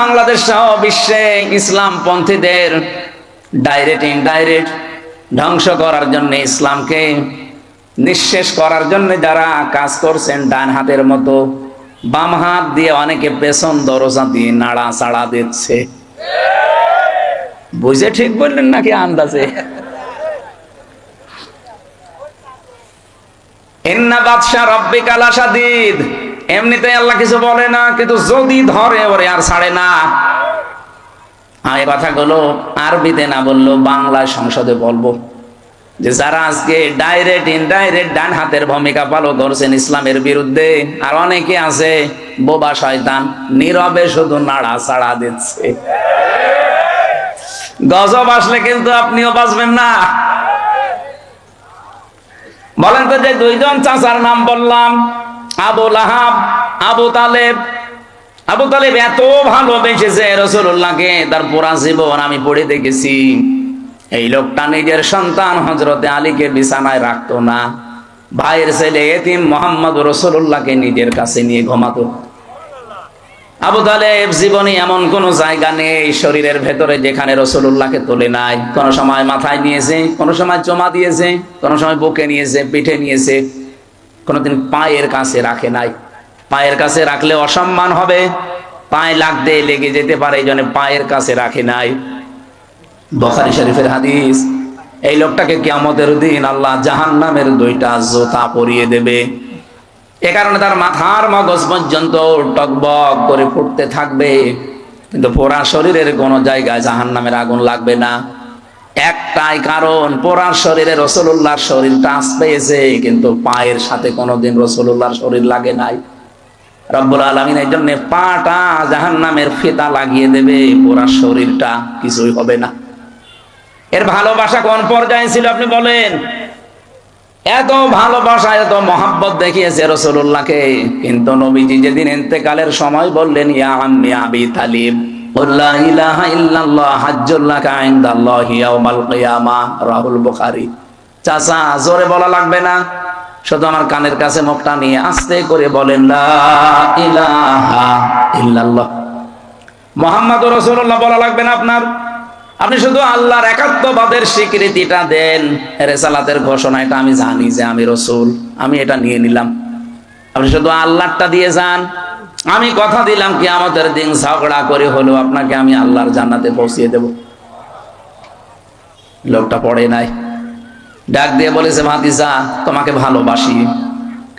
বাংলাদেশ সহ বিশ্বে ইসলামপন্থীদের direct indirect ধ্বংস করার জন্য, ইসলামকে নিঃশেষ করার জন্য যারা কাজ করছেন, ডান হাতের মতো বাম হাত দিয়ে অনেকে পেছন দরজা দিয়ে নাড়া চাড়া দিচ্ছে। বুঝে ঠিক বললেন নাকি আন্দাজে? ইন্না বাদশা রাব্বিকা লাশাদীদ। এমনিতে আল্লাহ কিছু বলে না, কিন্তু যদি ধরে ওরে আর ছাড়ে না। এই কথাগুলো আরবিতে না বললেও বাংলায় সংসদে বলবো যে যারা আজকে ডাইরেক্ট ইনডাইরেক্ট ডান হাতের ভূমিকা পালন করছেন ইসলামের বিরুদ্ধে, আর অনেকে আছে বোবা শয়তান, নীরবে শুধু নাড়া চাড়া দিচ্ছে। গজব আসলে কিন্তু আপনিও বাঁচবেন না। বলেন তো, যে দুইজন চাচার নাম বললাম, আবু লাহাব, আবু তালেব। আবু তালেব এত ভালোবেসেছে রাসূলুল্লাহকে, তার পুরা জীবন আমি পড়ে দেখেছি। এই লোকটা নিজের সন্তান হযরতে আলীকে বিছানায় রাখতো না। ভাইয়ের ছেলে এতিম মুহাম্মদ রাসূলুল্লাহকে নিজের কাছে নিয়ে ঘুমাতো। আবু তালেব জীবনে এমন কোন জায়গা নেই শরীরের ভেতরে যেখানে রাসূলুল্লাহকে তোলে নাই। কোন সময় মাথায় নিয়েছে, কোন সময় জমা দিয়েছে, কোন সময় বুকে নিয়েছে, পিঠে নিয়েছে, কোনদিন পায়ের কাছে রাখে নাই। পায়ের কাছে রাখলে অসম্মান হবে, পায়ে লাগতে লেগে যেতে পারে, এই জন্য পায়ের কাছে রাখে নাই। বুখারী শরীফের হাদিস। এই লোকটাকে কিয়ামতের দিন আল্লাহ জাহান্নামের দুইটা জোতা পরিয়ে দেবে। এ কারণে তার মাথার মগজ পর্যন্ত টকবক করে ফুটতে থাকবে, কিন্তু পুরা শরীরের কোন জায়গায় জাহান্নামের আগুন লাগবে না। একটাই কারণ, পুরা শরীরে রাসূলুল্লাহর শরীর টাচ পেয়েছে, কিন্তু পায়ের সাথে কোনোদিন রাসূলুল্লাহর শরীর লাগে নাই। রব্বুল আলামিন এই জন্য পাটা জাহান্নামের ফিতা লাগিয়ে দেবে, পুরা শরীরটা কিছুই হবে না। এর ভালোবাসা কোন পর্যায়ে ছিল আপনি বলেন? এত ভালোবাসা, এত মহাব্বত দেখিয়েছে রাসূলুল্লাহকে, কিন্তু নবীজি যেদিন ইন্তেকালের সময় বললেন, ইয়া আম্মি আবি তালিব লা ইলাহা ইল্লাল্লাহ হাজ্জুল লাকা ইনদাল্লাহি ইয়াউমাল কিয়ামাহ, রাহুল বুখারী। চাচা, জোরে বলা লাগবে না, শুধু আমার কানের কাছে মুখটা নিয়ে আস্তে করে বলেন, লা ইলাহা ইল্লাল্লাহ মুহাম্মাদুর রাসূলুল্লাহ বলা লাগবে না আপনার। আপনি শুধু আল্লাহর একাত্মবাদের স্বীকৃতিটা দেন, রিসালাতের ঘোষণা, এটা আমি জানি যে আমি রাসূল, আমি এটা নিয়ে নিলাম। আপনি শুধু আল্লাহরটা দিয়ে যান। আমি কথা দিলাম কিয়ামতের দিন ঝগড়া করে হলেও আপনাকে আমি আল্লাহর জান্নাতে পৌঁছিয়ে দেব। লোকটা পড়ে নাই, ডাক দিয়ে বলেছে, ভাতিজা তোমাকে ভালোবাসি,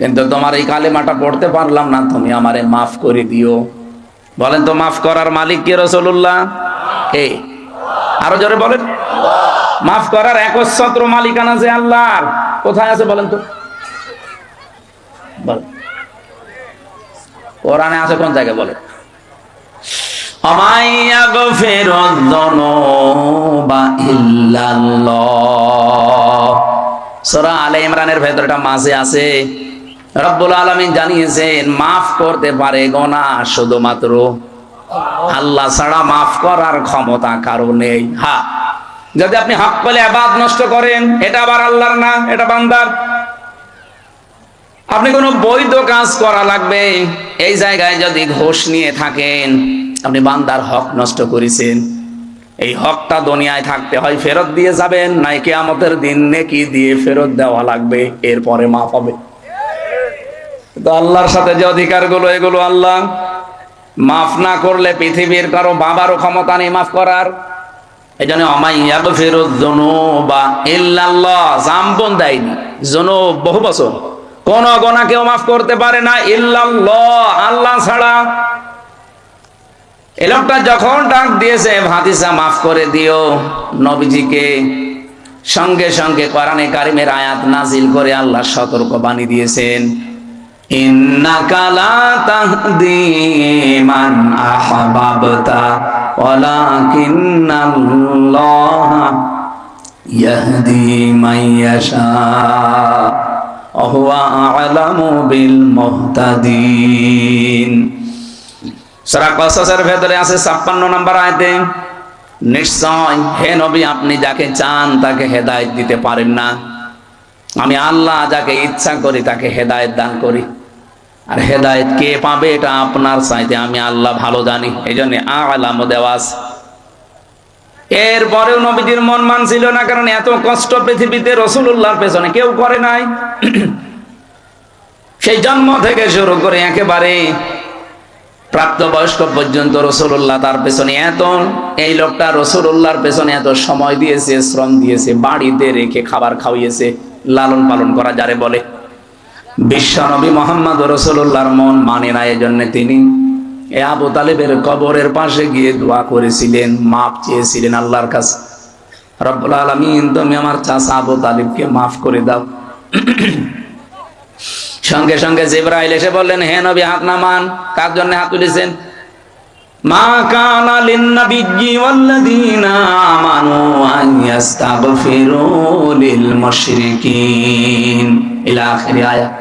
কিন্তু তোমার এই কালেমাটা পড়তে পারলাম না, তুমি আমারে মাফ করে দিও। বলেন তো, মাফ করার মালিক কে? রাসূলুল্লাহ। কে? আরো জোরে বলেন। মাফ করার একচ্ছত্র মালিকানা যে আল্লাহর, কোথায় আছে বলেন তো? বলেন, কোরআনে আছে কোন জায়গায়? বলেন, আমাইয়াগফিরুয যুনুবা ইল্লাল্লাহ। সূরা আলে ইমরানের ভেতরটা মাঝে আছে। রব্বুল আলামিন জানিয়েছেন মাফ করতে পারে গুনাহ শুধুমাত্র আল্লাহ ছাড়া, মাফ করার ক্ষমতা কারো নেই। হ্যাঁ, যদি আপনি হক বলে ইবাদত নষ্ট করেন, এটা আবার আল্লাহর না, এটা বান্দার। আপনি কোনো বৈধ কাজ করা লাগবে, এই জায়গায় যদি ঘুষ নিয়ে থাকেন, আপনি বান্দার হক নষ্ট করেছেন। এই হকটা দুনিয়ায় থাকতে হয় ফেরত দিয়ে যাবেন, নাই কিয়ামতের দিন নেকি দিয়ে ফেরত দেওয়া লাগবে, এরপরে মাফ হবে। তো আল্লাহর সাথে যে অধিকারগুলো, এগুলো আল্লাহ মাফ না করলে পৃথিবীর কারো বাবারও ক্ষমতা নেই মাফ করার। এই জন্য আমাইয়াগফিরুয যুনুবা ইল্লাল্লাহ, জাম্বন দেয়নি, যুনুব বহু বছর, কোন গুনাহ কেউ মাফ করতে পারে না ইল্লাল্লাহ, আল্লাহ ছাড়া। এই লোকটা যখন ডাক দিয়েছে, ভাতিজা মাফ করে দিও, নবীজিকে সঙ্গে সঙ্গে কোরআনে কারিমের আয়াত নাজিল করে আল্লাহ সতর্ক বাণী দিয়েছেন, ইন্নাকা লা তাহদি মান আহবাবতা ওয়ালাকিন্নাল্লাহা ইয়াহদি মান ইয়াশা ওয়া হুয়া আ'লামু বিল মুহতাদিন। সূরা কসসের ভেতরে আছে 56 নম্বর আয়াতে, নিশ্চয় হে নবী আপনি যাকে চান তাকে হেদায়েত দিতে পারেন না, আমি আল্লাহ যাকে ইচ্ছা করি তাকে হেদায়েত দান করি। আর হেদায়েত কে পাবে এটা আপনার চাইতে আমি আল্লাহ ভালো জানি। এই জন্য আলাম দেওয়া আছে। এরপরেও নবীজির মন মানছিল না, কারণ এত কষ্ট পৃথিবীতে রাসূলুল্লাহর পেছনে কেউ করে নাই। সেই জন্ম থেকে শুরু করে একেবারে প্রাপ্তবয়স্ক পর্যন্ত রাসূলুল্লাহ তার পেছনে এত, এই লোকটা রাসূলুল্লাহর পেছনে এত সময় দিয়েছে, শ্রম দিয়েছে, বাড়িতে রেখে খাবার খাওয়িয়েছে, লালন পালন করা যারে বলে। বিশ্বনবী মুহাম্মদ রাসূলুল্লাহর মন মানে না, এজন্য তিনি আবু তালেবের কবরের পাশে গিয়ে দোয়া করেছিলেন, মাপ চেয়েছিলেন আল্লাহর কাছে, রব্বুল আলামিন তুমি আমার চাচা আবু তালেবকে মাফ করে দাও। সঙ্গে সঙ্গে জিবরাইল এসে বললেন, হে নবী হাত নামান। কার জন্য হাত তুলেছেন? মা কানা লিন-নাবিয়্যি ওয়াল্লাযীনা আমানু আন ইস্তাগফিরু লিল মুশরিকিন ইলা আখির আয়াত।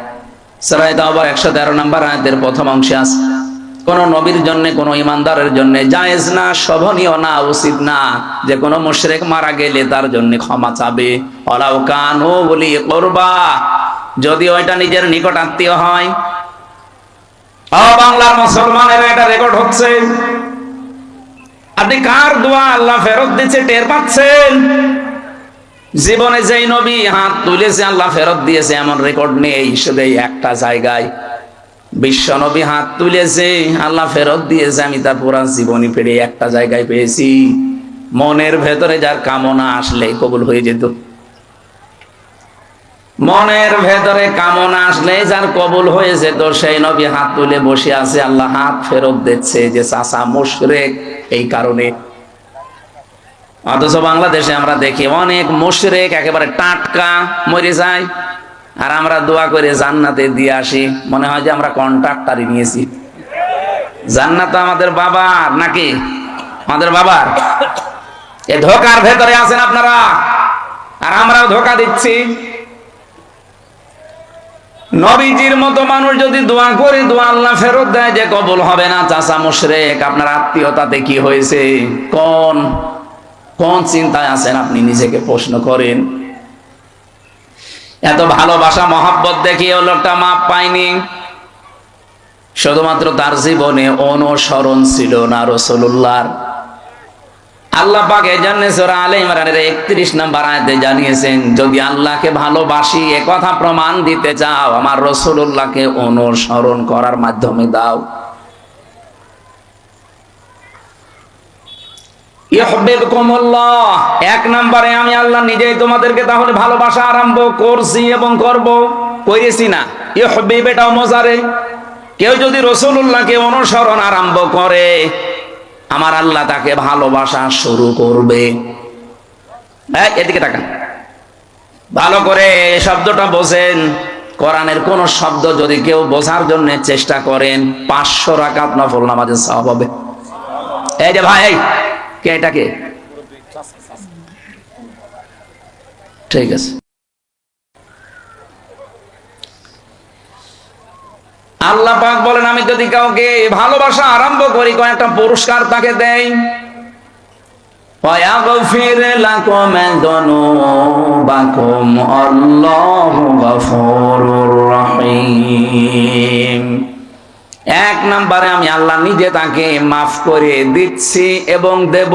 সূরা তাওবার 113 নম্বর আয়াতের প্রথম অংশে আছে, কোন নবীর জন্য, কোন ইমানদারের জন্য জায়েজ না, শোভনীয় না, উচিত না যে কোন মুশরিক মারা গেলে তার জন্য ক্ষমা চাবে। ওয়ালাউ কানু উলি কুরবা, যদি ওইটা নিজের নিকট আত্মীয় হয়। বাংলার মুসলমানের এটা রেকর্ড হচ্ছে। আপনি কার দোয়া আল্লাহ ফেরত দিচ্ছে টের পাচ্ছেন? জীবনে যেই নবী হাত তুলেছে আল্লাহ ফেরত দিয়েছে এমন রেকর্ড নেই, শুধু একটা জায়গায় বিশ্ব নবী হাত তুলেছে আল্লাহ ফেরত দিয়েছে, আমি তার পুরা জীবনী পেরে একটা জায়গায় পেয়েছি। মনের ভেতরে যার কামনা আসলে কবুল হয়ে যেত। মনের ভেতরে কামনা আসলে যার কবুল হয়েছে, তো সেই নবী হাত তুলে বসে আছে, আল্লাহ হাত ফেরত দিচ্ছে যে চাচা মুশরিক এই কারণে। অথচ বাংলাদেশে আমরা দেখি অনেক মুশরিক একেবারে টাটকা মরে যায়, আর আমরা দোয়া করে জান্নাতে দিয়ে আসি, মনে হয় যে আমরা কন্ট্রাক্টরই নিয়েছি। জান্নাত আমাদের বাবার নাকি? আমাদের বাবার। এই ধোকার ভেতরে আছেন আপনারা, আর আমরাও ধোকা দিচ্ছি। নবীজির মতো মানুষ যদি দোয়া করে দোয়া আল্লাহ ফেরত দেয় যে কবুল হবে না, চাচা মুশরিক, আপনার আত্মীয়তাতে কি হয়েছে? কোন চিন্তায় আছেন আপনি নিজেকে প্রশ্ন করেন। এত ভালোবাসা মহব্বত দেখিয়ে লোকটা মাপ পায়নি, শুধুমাত্র তার জীবনে অনুসরণ ছিল না রাসূলুল্লাহর। আল্লাহ পাক এজন্য সূরা আলে ইমরানের 31 নম্বর আয়াতে জানিয়েছেন, যদি আল্লাহকে ভালোবাসি এ কথা প্রমাণ দিতে চাও, আমার রাসূলুল্লাহকে অনুসরণ করার মাধ্যমে দাও। ইউহিব্বুকুমুল্লাহ, এক নম্বরে আমি আল্লাহ নিজেই তোমাদেরকে তাহলে ভালোবাসা আরম্ভ করছি এবং করেছি না। ইউহিব্বু এটাও মজারে, কেউ যদি রাসূলুল্লাহকে অনুসরণ আরম্ভ করে আমার আল্লাহ তাকে ভালোবাসা শুরু করবে। এদিকে তাকান ভালো করে, শব্দটা বোঝেন। কোরআনের কোন শব্দ যদি কেউ বোঝার জন্য চেষ্টা করেন 500 রাকাত নফল নামাজের সওয়াব হবে। এই যে ভাই, কে এটাকে? ঠিক আছে, আল্লাহ পাক বলেন আমি যদি কাউকে ভালোবাসা আরম্ভ করি কয়েকটা পুরস্কার তাকে দেই। ওয়াগফির লাকুম যুনুবাকুম আল্লাহু গফুরুর রহিম। এক নম্বরে আমি আল্লাহ নিজে তাকে মাফ করে দিচ্ছি এবং দেব।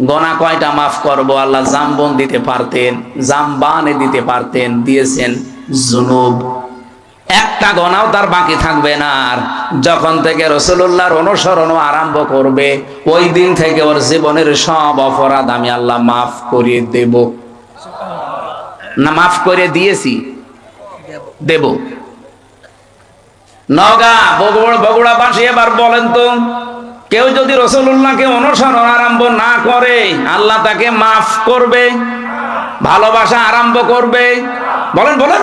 গোনা কয়টা মাফ করব? আল্লাহ জামবন দিতে পারতেন, জামবানে দিতে পারতেন, দিয়েছেন জুনুব। একটা গোনাও তার বাকি থাকবে না। আর যখন থেকে রাসূলুল্লাহর অনুসরণ আরম্ভ করবে ওই দিন থেকে ওর জীবনের সব অপরাধ আমি আল্লাহ মাফ করে দেব। না মাফ করে দিয়েছি, দেব। নওগাঁ বগুড়াবাসী এবার বলেন তো, কেউ যদি রাসূলুল্লাহকে অনুসরণ আরম্ভ না করে আল্লাহ তাকে মাফ করবে, ভালোবাসা আরম্ভ করবে? বলেন বলেন।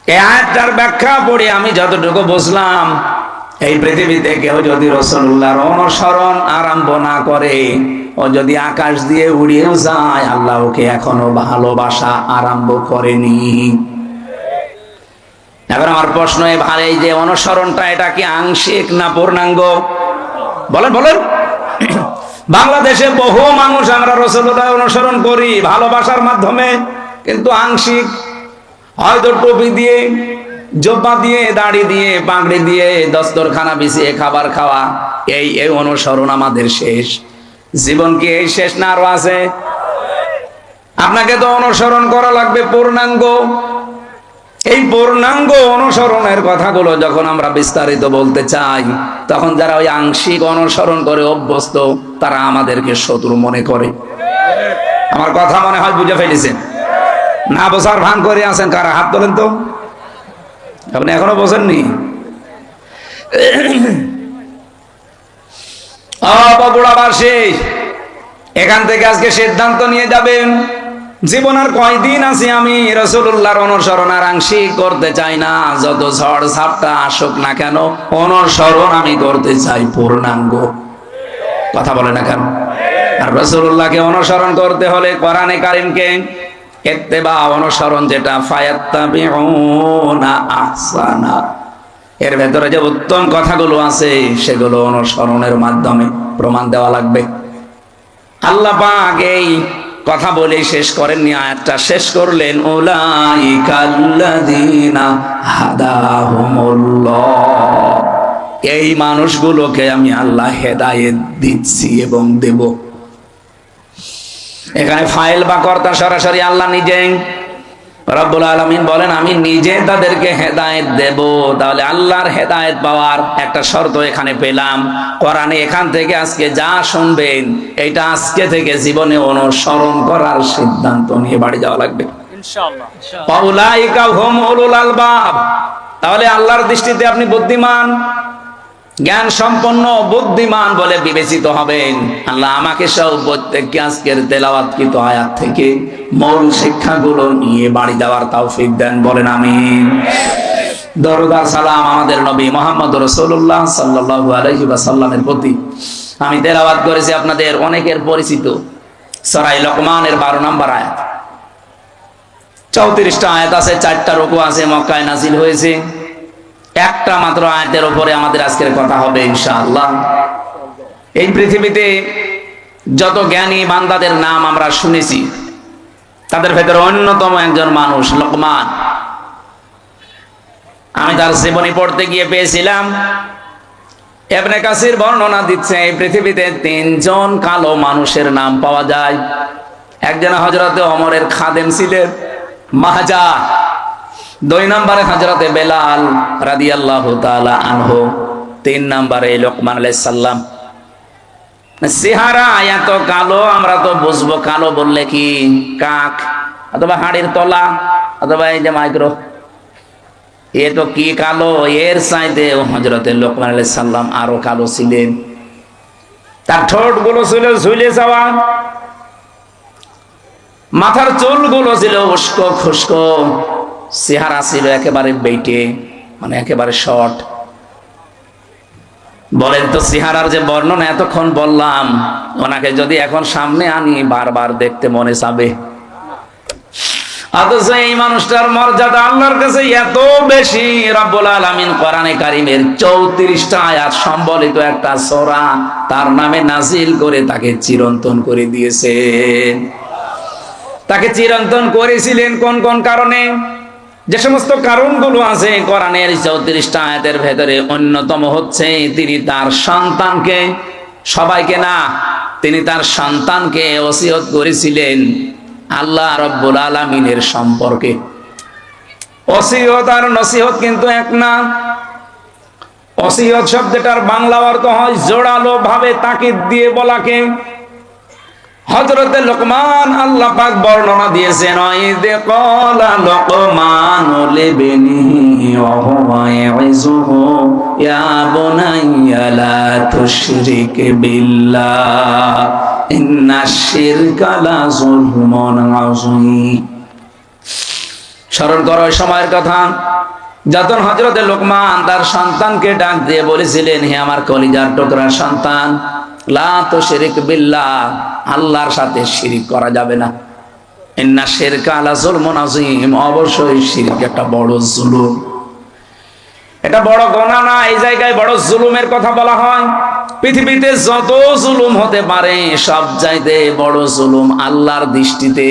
এই আয়াতটার ব্যাখ্যা পড়ে আমি যতটুকু বুঝলাম, এই পৃথিবীতে কেউ যদি রাসূলুল্লাহর অনুসরণ আরম্ভ না করে, ও যদি আকাশ দিয়ে উড়িয়েও যায়, আল্লাহ ওকে এখনো ভালোবাসা আরম্ভ করেনি। এবার আমার প্রশ্ন ভাই, এই যে অনুসরণটা এটা কি আংশিক না পূর্ণাঙ্গ? বলেন বলেন। বাংলাদেশে বহু মানুষ আমরা রাসূলুল্লাহ অনুসরণ করি ভালোবাসার মাধ্যমে, কিন্তু আংশিক, হয়তো টুপি দিয়ে, জব্বা দিয়ে, দাড়ি দিয়ে, পাগড়ি দিয়ে, দস্তরখানা বিছিয়ে খাবার খাওয়া, এই অনুসরণ আমাদের শেষ। জীবন কি এই শেষ না আরো আছে? আপনাকে তো অনুসরণ করা লাগবে পূর্ণাঙ্গ। এই পূর্ণাঙ্গ অনুসরণের কথাগুলো যখন আমরা বিস্তারিত বলতে চাই, তখন যারা ওই আংশিক অনুসরণ করে অভ্যস্ত, তারা আমাদেরকে শত্রু মনে করে। আমার কথা মনে হয় বুঝে ফেলেছেন। না বোঝার ভান করে আছেন কারা? হাত তোলেন তো। আপনি এখনো বোঝেননি? বগুড়াবাসী, এখান থেকে আজকে সিদ্ধান্ত নিয়ে যাবেন, জীবন আর কয়দিন আছে আমি রাসূলুল্লাহর অনুসরণ আর আংশিক করতে চাই না। যত ঝড় ঝাপটা আসুক না কেন, অনুসরণ আমি করতে চাই পূর্ণাঙ্গ। কথা বলে না কেন? আর রাসূলুল্লাহকে অনুসরণ করতে হলে কোরআনে কারীমকে ইত্তেবা, অনুসরণ যেটা, ফায়াত্তাবিউনা আহসানা, এর ভেতরে যে উত্তম কথাগুলো আছে সেগুলো অনুসরণের মাধ্যমে প্রমাণ দেওয়া লাগবে। আল্লাহ পাক এই কথা বলে শেষ করেননি, আয়াতটা শেষ করলেন, উলাইকাল্লাযীনা হাদাহুমুল্লাহ, এই মানুষগুলোকে আমি আল্লাহ হেদায়েত দিচ্ছি এবং দেব। এখানে ফাইল বা কর্তা সরাসরি আল্লাহ নিজে। রব্বুল আলামিন বলেন, আমি নিজে তাদেরকে হেদায়েত দেব। তাহলে আল্লাহর হেদায়েত পাওয়ার একটা শর্ত এখানে পেলাম। কোরআনে এখান থেকে আজকে যা শুনবেন, এটা আজকে থেকে জীবনে অনুসরণ করার সিদ্ধান্ত নিয়ে বাড়ি যাওয়া লাগবে ইনশাআল্লাহ। উলাইকা হুম উলুল আলবাব, তাহলে আল্লাহর দৃষ্টিতে আপনি বুদ্ধিমান, জ্ঞান সম্পন্ন, বুদ্ধিমান বলে বিবেচিত হবেন। আল্লাহ আমাকে সব প্রত্যেককে আজকের তেলাওয়াতকৃত আয়াত থেকে মূল শিক্ষাগুলো নিয়ে বাড়ি যাওয়ার তৌফিক দেন, বলেন আমিন। দরুদ আর সালাম আমাদের নবী মুহাম্মদ রাসূলুল্লাহ সাল্লাল্লাহু আলাইহি ওয়াসাল্লামের প্রতি। আমি তেলাওয়াত করেছি আপনাদের অনেকের পরিচিত সূরা লোকমানের 12 নম্বর আয়াত। 34টা আয়াত আছে, 4টা রুকু আছে, মক্কায় নাজিল হয়েছে। একটা মাত্র আয়াতের উপরে আমাদের আজকের কথা হবে ইনশাআল্লাহ। এই পৃথিবীতে যত জ্ঞানী বান্দাদের নাম আমরা শুনেছি, তাদের ভেতরে অন্যতম একজন মানুষ লোকমান। আমি তার জীবনী পড়তে গিয়ে পেয়েছিলাম, ইবনে কাসির বর্ণনা দিচ্ছে, এই পৃথিবীতে 3 জন কালো মানুষের নাম পাওয়া যায়। একজন হযরতে ওমরের খাদেম ছিলেন, মাহজা। 2 নম্বরে হযরতে বেলাল রাদিয়াল্লাহু তাআলা আনহু। 3 নম্বরে লোকমান আলাইহিস সালাম। চেহারা এত কালো, আমরা তো বুঝবো কালো বললে কি কাক অথবা হাড়ির তলা অথবা এই যে মাইক্রো, এ তো কি কালো। এর চাইতে হযরতে লোকমান আলাইহিস সালাম আরো কালো ছিলেন। তার ঠোঁট গুলো ছিল ঝুলে যাওয়া, মাথার চুল গুলো ছিল উস্কো খুস্কো, চেহারা ছিল একেবারে বেটে, মানে একেবারে শর্ট। বলেন তো, চেহারার যে বর্ণনা এতক্ষণ বললাম, ওনাকে যদি এখন সামনে আনি বারবার দেখতে মনে চাবে। অথচ এই মানুষটার মর্যাদা আল্লাহর কাছে এত বেশি, রব্বুল আলামিন কোরআনে কারীমের 34টা আয়াত সম্বলিত একটা সূরা তার নামে নাজিল করে তাকে চিরন্তন করে দিয়েছেন। তাকে চিরন্তন করেছিলেন কোন কোন কারণে? যে সমস্ত কারণগুলো আছে কোরআনের 34টা আয়াতের ভেতরে, অন্যতম হচ্ছে তিনি তার সন্তানকে, সবাইকে না, তিনি তার সন্তানকে ওসিয়ত করেছিলেন আল্লাহ রাব্বুল আলামিনের সম্পর্কে। ওসিয়ত আর নসিহত কিন্তু এক না। ওসিয়ত শব্দটার বাংলা অর্থ হয় জোরালো ভাবে তাকিদ দিয়ে বলাকে। হযরতে লোকমান আল্লাহ পাক বর্ণনা দিয়েছেন, ইযে ক্বালা লোকমানু লিবনিহি ওয়া হুয়া ইয়াইযুহু ইয়া বুনাইয়া লা তুশরিক বিল্লাহ ইন্নাশ শিরকা লা যুলমুন আযীম। স্মরণ করো ওই সময়ের কথা যখন হযরতে লোকমান তার সন্তানকে ডাক দিয়ে বলেছিলেন, হে আমার কলিজার টুকরা সন্তান, লা তুশরিক বিল্লাহ, আল্লাহর সাথে শিরিক করা যাবে না। ইন্না শিরকা লা যুলমুন আযীম, অবশ্যই শিরক একটা বড় জুলুম। এটা বড় গুনাহ না, এই জায়গায় বড় জুলুমের কথা বলা হয়। পৃথিবীতে যত জুলুম হতে পারে, সব চাইতে বড় জুলুম আল্লাহর দৃষ্টিতে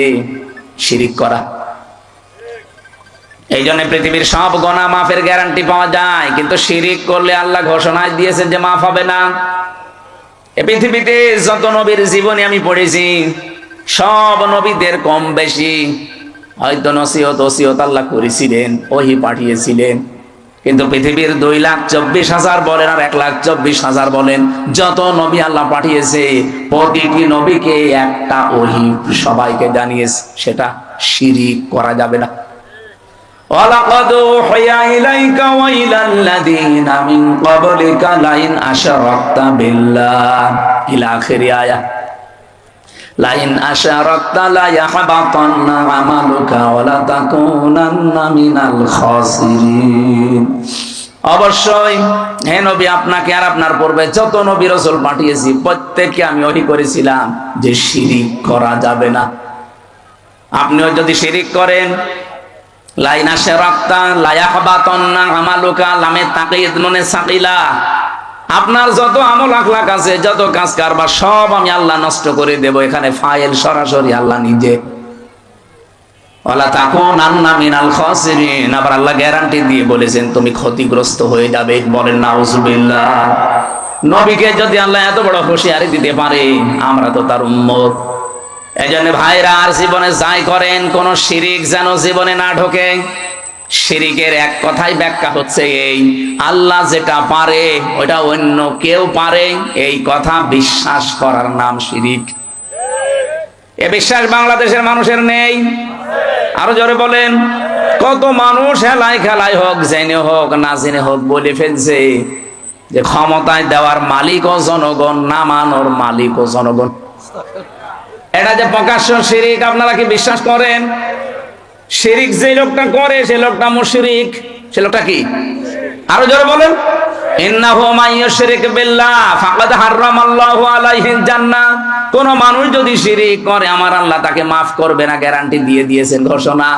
শিরিক করা। এই জন্য পৃথিবীর সব গুনাহ মাফের গ্যারান্টি পাওয়া যায়, কিন্তু শিরিক করলে আল্লাহ ঘোষণা দিয়েছেন যে মাফ হবে না। এই পৃথিবীতে যত নবীর জীবনী আমি পড়েছি, সব নবীদের কম বেশি হয়তো নসিহত ওসিয়ত আল্লাহ করেছিলেন, ওহী পাঠিয়েছিলেন, কিন্তু পৃথিবীর 2,24,000 বলেন আর 1,24,000 বলেন, যত নবী আল্লাহ পাঠিয়েছে প্রতিটি নবীকে একটা ওহী সবাইকে জানিয়েছে, সেটা শিরিক করা যাবে না। وَلَقَدْ أُوحِيَ إِلَيْكَ وَإِلَى الَّذِينَ مِنْ قَبْلِكَ لَئِنْ أَشْرَكْتَ بِاللَّهِ إِلَى آخِرِ آيَةٍ لَئِنْ أَشْرَكْتَ لَيَحْبَطَنَّ عَمَلُكَ وَلَتَكُونَنَّ مِنَ الْخَاسِرِينَ। অবশ্যই হে নবী, আপনাকে আর আপনার পূর্বে যত নবী রাসূল পাঠিয়েছি প্রত্যেককে আমি ওহী করেছিলাম যে শিরিক করা যাবে না। আপনিও যদি শিরিক করেন, লাইনা শারাকতা লা ইয়াহবাতান্না আমালুকা, লামে তাকিদ নুনে সাকিলা, আপনার যত আমল আখলাক আছে, যত কাজ কারবার সব আমি আল্লাহ নষ্ট করে দেব। এখানে ফাইল সরাসরি আল্লাহ নিজে। ওয়ালা তাকুনান্না মিনাল খাসিরিন, আবার আল্লাহ গ্যারান্টি দিয়ে বলেছেন তুমি ক্ষতিগ্রস্ত হয়ে যাবে। বলেন নাউজুবিল্লাহ। নবীকে যদি আল্লাহ এত বড় হুঁশিয়ারি দিতে পারে, আমরা তো তার উম্মত। এজন্য ভাইরা, আর জীবনে যাই করেন, কোন শিরিক যেন জীবনে না ঢোকে। শিরিকের এক কথাই ব্যাখ্যা হচ্ছে এই, আল্লাহ যেটা পারে ওটা অন্য কেউ পারে, এই কথা বিশ্বাস করার নাম শিরিক। এ বিশ্বাস বাংলাদেশের মানুষের নেই। আরো জোরে বলেন। কত মানুষ হেলায় খেলায় হোক, জেনে হোক না জেনে হোক, বলে ফেলছে যে ক্ষমতায় দেওয়ার মালিকও জনগণ, নামানোর মালিকও জনগণ। এটা যে প্রকাশ্য শিরিক, আপনারা কি বিশ্বাস করেন? শিরিক যে লোকটা করে সে লোকটা মুশরিক। সে লোকটা কি? আরো জোরে বলেন। ইন্নাহু মাইয়ুশরিক বিল্লাহ ফাকাদ হারামাল্লাহু আলাইহিল জান্নাহ। কোন মানুষ যদি শিরিক করে, আমার আল্লাহ তাকে মাফ করবে না, গ্যারান্টি দিয়ে দিয়েছেন, ঘোষণা।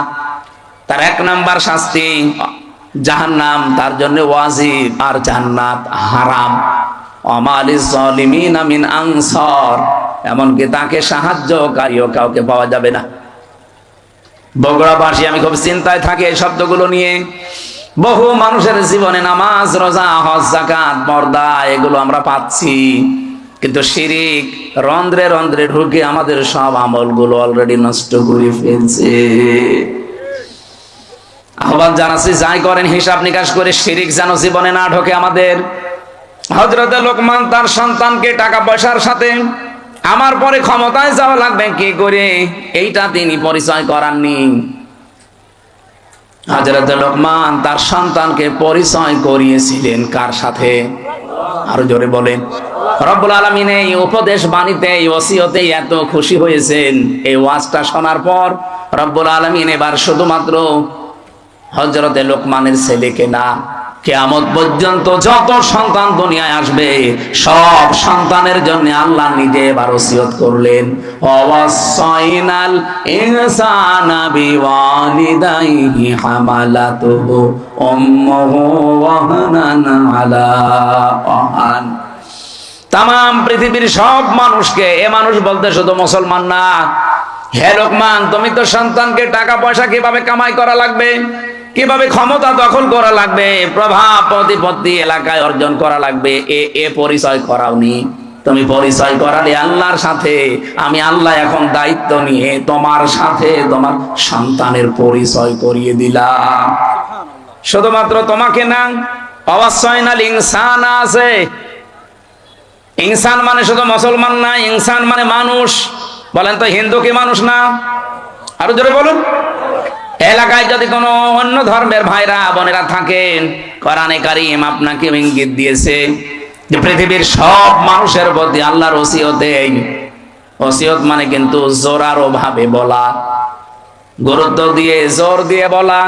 তার 1 নাম্বার শাস্তি জাহান্নাম, তার জন্য ওয়াজিব, আর জান্নাত হারাম। আমালিজ জালিমিনা মিন আনসার, এমনকি তাকে সাহায্যকারীও কাউকে পাওয়া যাবে না। বগুড়াবাসী আমি খুব চিন্তায় থাকি এই শব্দগুলো নিয়ে। বহু মানুষের জীবনে নামাজ, রোজা, হজ, যাকাত, পর্দা এগুলো আমরা পাচ্ছি, কিন্তু শিরিক রন্ধ্রে রন্ধ্রে ঢুকে আমাদের সব আমলগুলো অলরেডি নষ্ট করে ফেলছে। আহ্বান জানাচ্ছি, যাই করেন হিসাব নিকাশ করে, শিরিক যেন জীবনে না ঢোকে আমাদের। হযরত লোকমান তার সন্তানকে টাকা পয়সার সাথে আমার পরে ক্ষমতায় যাওয়া লাগবে কি করে, এইটা তিনি পরিচয় করাননি। হযরত লোকমান তার সন্তানকে পরিচয় করিয়েছিলেন কার সাথে? আরো জোরে বলেন। রব্বুল আলামিন এই উপদেশ বাণীতে, এই ওসিয়তে এত খুশি হয়েছেন। এই ওয়াজটা শোনার পর রব্বুল আলামিন এবার শুধুমাত্র হযরত লোকমানের ছেলেকে না, কিয়ামত পর্যন্ত যত সন্তান দুনিয়ায় আসবে সব সন্তানের জন্য আল্লাহ নিজে এবার ওসিয়ত করলেন, ওয়াসাইনাল ইনসানা বিওয়ালিদাইহি হামালাতুহু উম্মুহু ওয়াহানান আলা ওয়াহান। তাম পৃথিবীর সব মানুষকে, এ মানুষ বলতে শুধু মুসলমান না, হে লোকমান, তুমি তো সন্তানকে টাকা পয়সা কিভাবে কামাই করা লাগবে, কিভাবে ক্ষমতা দখল করা লাগবে, প্রভাব প্রতিপত্তি এলাকায় অর্জন করা লাগবে, এ পরিচয় করাওনি। তুমি পরিচয় করালে আল্লাহর সাথে। আমি আল্লাহ এখন দায়িত্ব নিয়ে তোমার সাথে তোমার সন্তানের পরিচয় করিয়ে দিলাম। শুধুমাত্র তোমাকে না, অবশ্যইনাল ইনসান আছে। ইনসান মানে শুধু মুসলমান না, ইনসান মানে মানুষ। বলেন তো, হিন্দু কি মানুষ না? আরো জোরে বলুন। এলাকায় যদি কোনো অন্য ধর্মের ভাইরা বোনেরা থাকেন, কোরআনে কারীম আপনাকে ইঙ্গিত দিয়েছে যে পৃথিবীর সব মানুষের প্রতি আল্লাহর ওসিয়তে। ওসিয়ত মানে কিন্তু জোরালো ভাবে বলা, গুরুত্ব দিয়ে জোর দিয়ে বলা।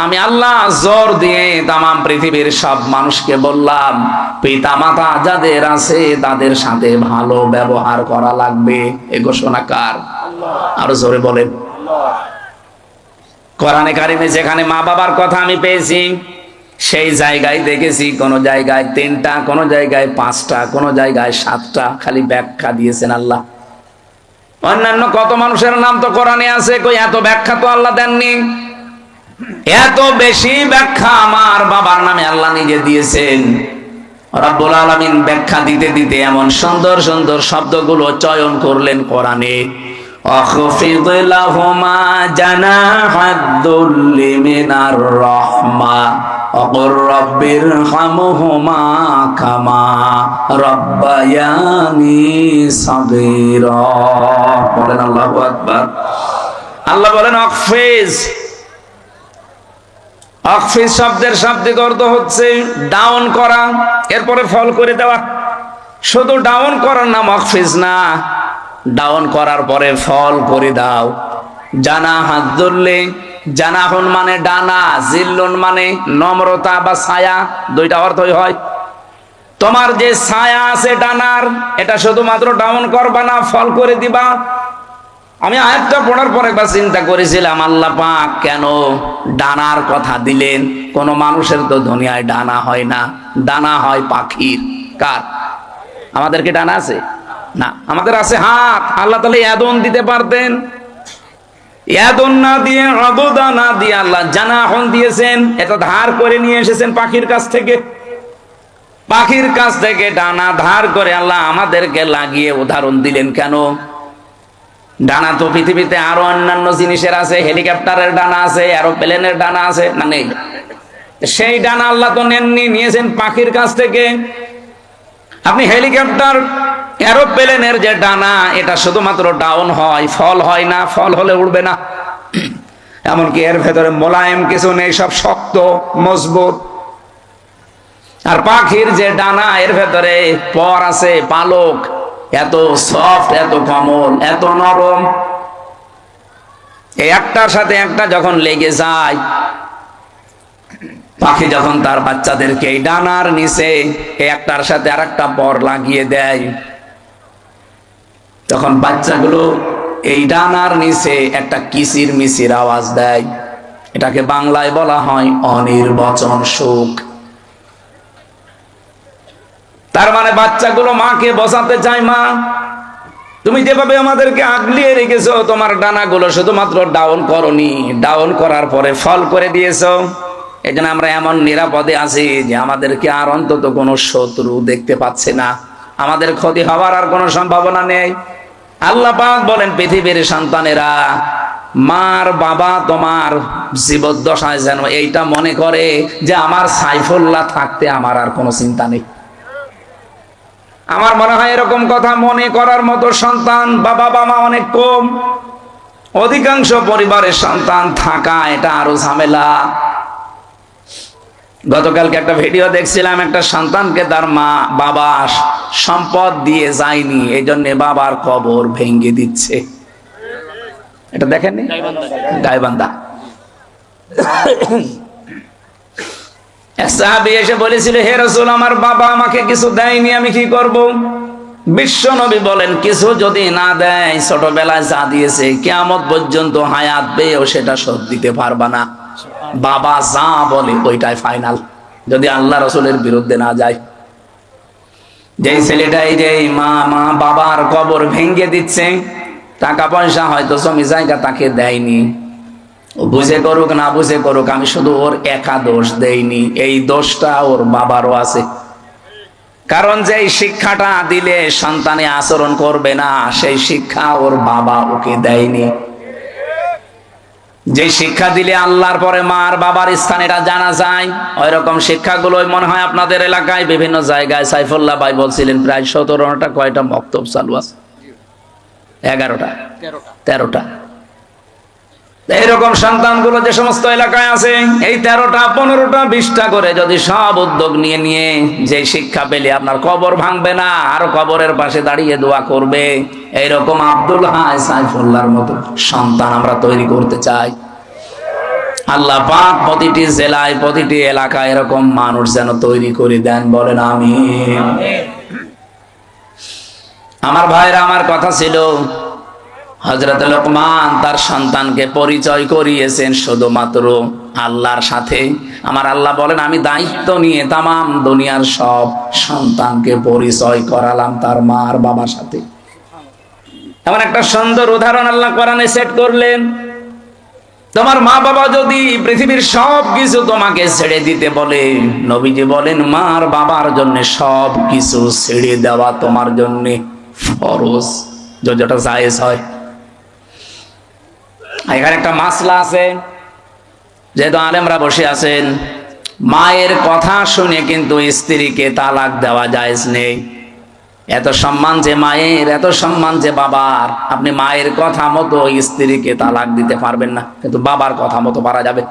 আমি আল্লাহ জোর দিয়ে তাম পৃথিবীর সব মানুষকে বললাম, পিতা মাতা যাদের আছে তাদের সাথে ভালো ব্যবহার করা লাগবে। এ ঘোষণা কার? আরো জোরে বলেন। কোরআনে কারিমে যেখানে মা বাবার কথা আমি পেয়েছি, সেই জায়গায় দেখেছি কোন জায়গায় 3টা, কোন জায়গায় 5টা, কোন জায়গায় 7টা, খালি ব্যাখ্যা দিয়েছেন আল্লাহ। অন্যান্য কত মানুষের নাম তো কোরআনে আছে, কই এত ব্যাখ্যা তো আল্লাহ দেননি। এত বেশি ব্যাখ্যা আমার বাবার নামে আল্লাহ নিজে দিয়েছেন। রব্বুল আলামিন ব্যাখ্যা দিতে দিতে এমন সুন্দর সুন্দর শব্দগুলো চয়ন করলেন কোরআনে। আখফিদ লাহুমা জানাহাদ-দুল্লি মিনার রাহমা ওয়াকুর রাব্বিরহামহুমা কামা রাব্বায়ানি সাগীরা। বলেন আল্লাহু আকবার। আল্লাহ বলেন আখফিজ। আখফিজ শব্দের শাব্দিক অর্থ হচ্ছে ডাউন করা, এরপরে ফল করে দেওয়া। শুধু ডাউন করার নাম আখফিজ না, ডাউন করার পরে ফল করে দাও। জানাহাদ-দুল্লি, জানাহুন মানে ডানা, জিল্লুন মানে নম্রতা বা ছায়া, দুইটা অর্থই হয়। তোমার যে ছায়া আছে ডানার, এটা শুধুমাত্র ডাউন করবা না, ফল করে দিবা। আমি আয়াতটা পড়ার পর একবার চিন্তা করেছিলাম, আল্লাহ পাক কেন ডানার কথা দিলেন? কোন মানুষের তো দুনিয়ায় ডানা হয় না, ডানা হয় পাখির। কার? আমাদের কি ডানা আছে? না, আমাদের আছে হাত। আল্লাহ তাহলে ইয়াদুন দিতে পারতেন, ইয়াদুন না দিয়ে, আদুদা না দিয়ে আল্লাহ জানাহুন দিয়েছেন। এটা ধার করে নিয়ে এসেছেন পাখির কাছ থেকে। পাখির কাছ থেকে ডানা ধার করে আল্লাহ আমাদেরকে লাগিয়ে উদাহরণ দিলেন কেন? ডানা তো পৃথিবীতে আরো অন্যান্য জিনিসের আছে, হেলিকপ্টারের ডানা আছে, এরোপ্লেনের ডানা আছে, না নেই? সেই ডানা আল্লাহ তো নেননি, নিয়েছেন পাখির কাছ থেকে। আপনি হেলিকপ্টার, এরোপ্লেনের যে ডানা, এটা শুধুমাত্র ডাউন হয়, ফল হয় না। ফল হলে উড়বে না। এমনকি এর ভেতরে মোলায়েম কিছু নেই, সব শক্ত মজবুত। আর পাখির যে ডানা, এর ভেতরে পর আছে, পালক, এত সফট, এত কোমল, এত নরম। এই একটার সাথে একটা যখন লেগে যায়, পাখি যখন তার বাচ্চাদেরকে এই ডানার নিচে একটার সাথে আর একটা পর লাগিয়ে দেয়, তখন বাচ্চাগুলো এই ডানার নিচে একটা কিচির মিচির আওয়াজ দেয়। এটাকে বাংলায় বলা হয় অনির্বচন সুখ। তার মানে বাচ্চাগুলো মাকে বোঝাতে চায়, মা তুমি যেভাবে আমাদেরকে আগলিয়ে রেখেছো, তোমার ডানাগুলো শুধুমাত্র ডাউন করনি, ডাউন করার পরে ফল করে দিয়েছো। এই জন্য আমরা এমন নিরাপদে আছি যে আমাদেরকে আর অন্তত কোনো শত্রু দেখতে পাচ্ছে না, আমাদের ক্ষতি হওয়ার আর কোনো সম্ভাবনা নেই। আল্লাহ পাক বলেন, পৃথিবীর সন্তানেরা, মার বাবা তোমার জীবদ্দশায় যেন এইটা মনে করে যে আমার সাইফুল্লাহ থাকতে আমার আর কোনো চিন্তা নেই। আমার মনে হয় এরকম কথা মনে করার মতো সন্তান বা বাবা মা অনেক কম। অধিকাংশ পরিবারের সন্তান থাকা এটা আরো ঝামেলা। গতকালকে একটা ভিডিও দেখছিলাম, একটা সন্তানকে তার মা বাবা সম্পদ দিয়ে যায়নি, এই জন্য বাবার কবর ভেঙে দিচ্ছে। এটা দেখেননি? গাইবান্ধা এক সাহাবী এসে বলেছিল, হে রাসূল, আমার বাবা আমাকে কিছু দেয়নি, আমি কি করব? বিশ্ব নবী বলেন, কিছু যদি না দেয়, ছোটবেলায় যা দিয়েছে কিয়ামত পর্যন্ত হায়াত পেয়েও সেটা শোধ দিতে পারবা না। বাবা যা বলে ওইটাই ফাইনাল, যদি আল্লাহ রাসূলের বিরুদ্ধে না যায়। যেই ছেলেটাই যে মা বাবার কবর ভেঙে দিচ্ছে, টাকা পয়সা হয়তো জমি জায়গা তাকে দেয়নি, বুঝে করুক না বুঝে করুক, আমি শুধু ওর একা দোষ দেইনি, এই দোষটা ওর বাবারও আছে। কারণ যেই শিক্ষাটা দিলে সন্তানে আচরণ করবে না, সেই শিক্ষা ওর বাবা ওকে দেয়নি। যে শিক্ষা দিলে আল্লাহর পরে মার বাবার স্থান এটা জানা যায়, ওই রকম শিক্ষাগুলোই মনে হয় আপনাদের এলাকায় বিভিন্ন জায়গায়। সাইফুল্লাহ ভাই বলছিলেন প্রায় 17টা কয়টা মক্তব চালু আছে? 11টা 13টা। এইরকম সন্তানগুলো যে সমস্ত এলাকায় আছে, এই 13টা 15টা 20টা করে যদি সব উদ্যোগ নিয়ে নিয়ে যে শিক্ষা পেলে আপনার কবর ভাঙবে না, আরো কবরের পাশে দাঁড়িয়ে দোয়া করবে, এইরকম আব্দুল হাই সাইফুল্লাহর মতো সন্তান আমরা তৈরি করতে চাই। আল্লাহ পাক প্রতিটি জেলায় প্রতিটি এলাকায় এরকম মানুষ যেন তৈরি করে দেন, বলেন আমিন। আমার ভাইরা, আমার কথা ছিল, হযরত লোকমান তার সন্তানকে পরিচয় করিয়েছেন শুধুমাত্র আল্লাহর সাথে। আমার আল্লাহ বলেন, আমি দায়িত্ব নিয়ে তামাম দুনিয়ার সব সন্তানকে পরিচয় করালাম তার মা আর বাবার সাথে। এমন একটা সুন্দর উদাহরণ আল্লাহ কোরআনে সেট করলেন। তোমার মা বাবা যদি পৃথিবীর সব কিছু তোমাকে ছেড়ে দিতে বলে, নবীজি বলেন মার বাবার জন্য সব কিছু ছেড়ে দেওয়া তোমার জন্য ফরজ, যদি ওটা জায়েজ হয়। এখানে একটা মাসলা আছে, যেহেতু আলেমরা বসে আছেন, মায়ের কথা শুনে কিন্তু স্ত্রীকে তালাক দেওয়া জায়েজ নেই। এত সম্মান যে মায়ের, এত সম্মান যে বাবার, আপনি মায়ের কথা মতো স্ত্রীকে তালাক দিতে পারবেন না, কিন্তু বাবার কথা মতো পারা যাবে।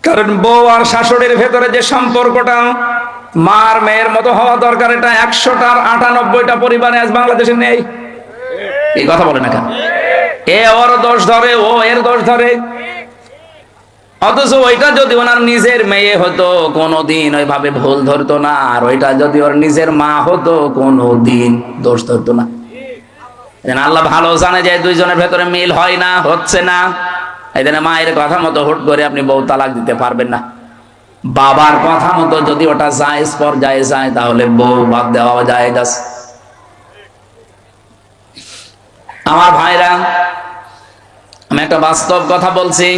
কারণ বউ আর শাশুড়ির ভেতরে যে সম্পর্কটা মার মেয়ের মতো হওয়া দরকার, এটা 100টার 98টা পরিবারে আজ বাংলাদেশে নেই। এই কথা বলে না কেন? এ ওর দোষ ধরে, ও এর দোষ ধরে। অথচ ওইটা যদি ওনার নিজের মেয়ে হতো কোনোদিন ওইভাবে ভুল ধরতো না, আর ওইটা যদি ওর নিজের মা হতো কোনোদিন দোষ ধরতো না। আল্লাহ ভালো জানে যে দুইজনের ভেতরে মিল হয় না, হচ্ছে না। এই জন্য মায়ের কথা মতো হুট করে আপনি বউ তালাক দিতে পারবেন না। বাবার কথা মতো যদি ওটা জায়েজ পর্যায়ে যায়, তাহলে বউ বাদ দেওয়া জায়েজ আছে। আমার ভাইরা, আমি একটা বাস্তব কথা বলছি।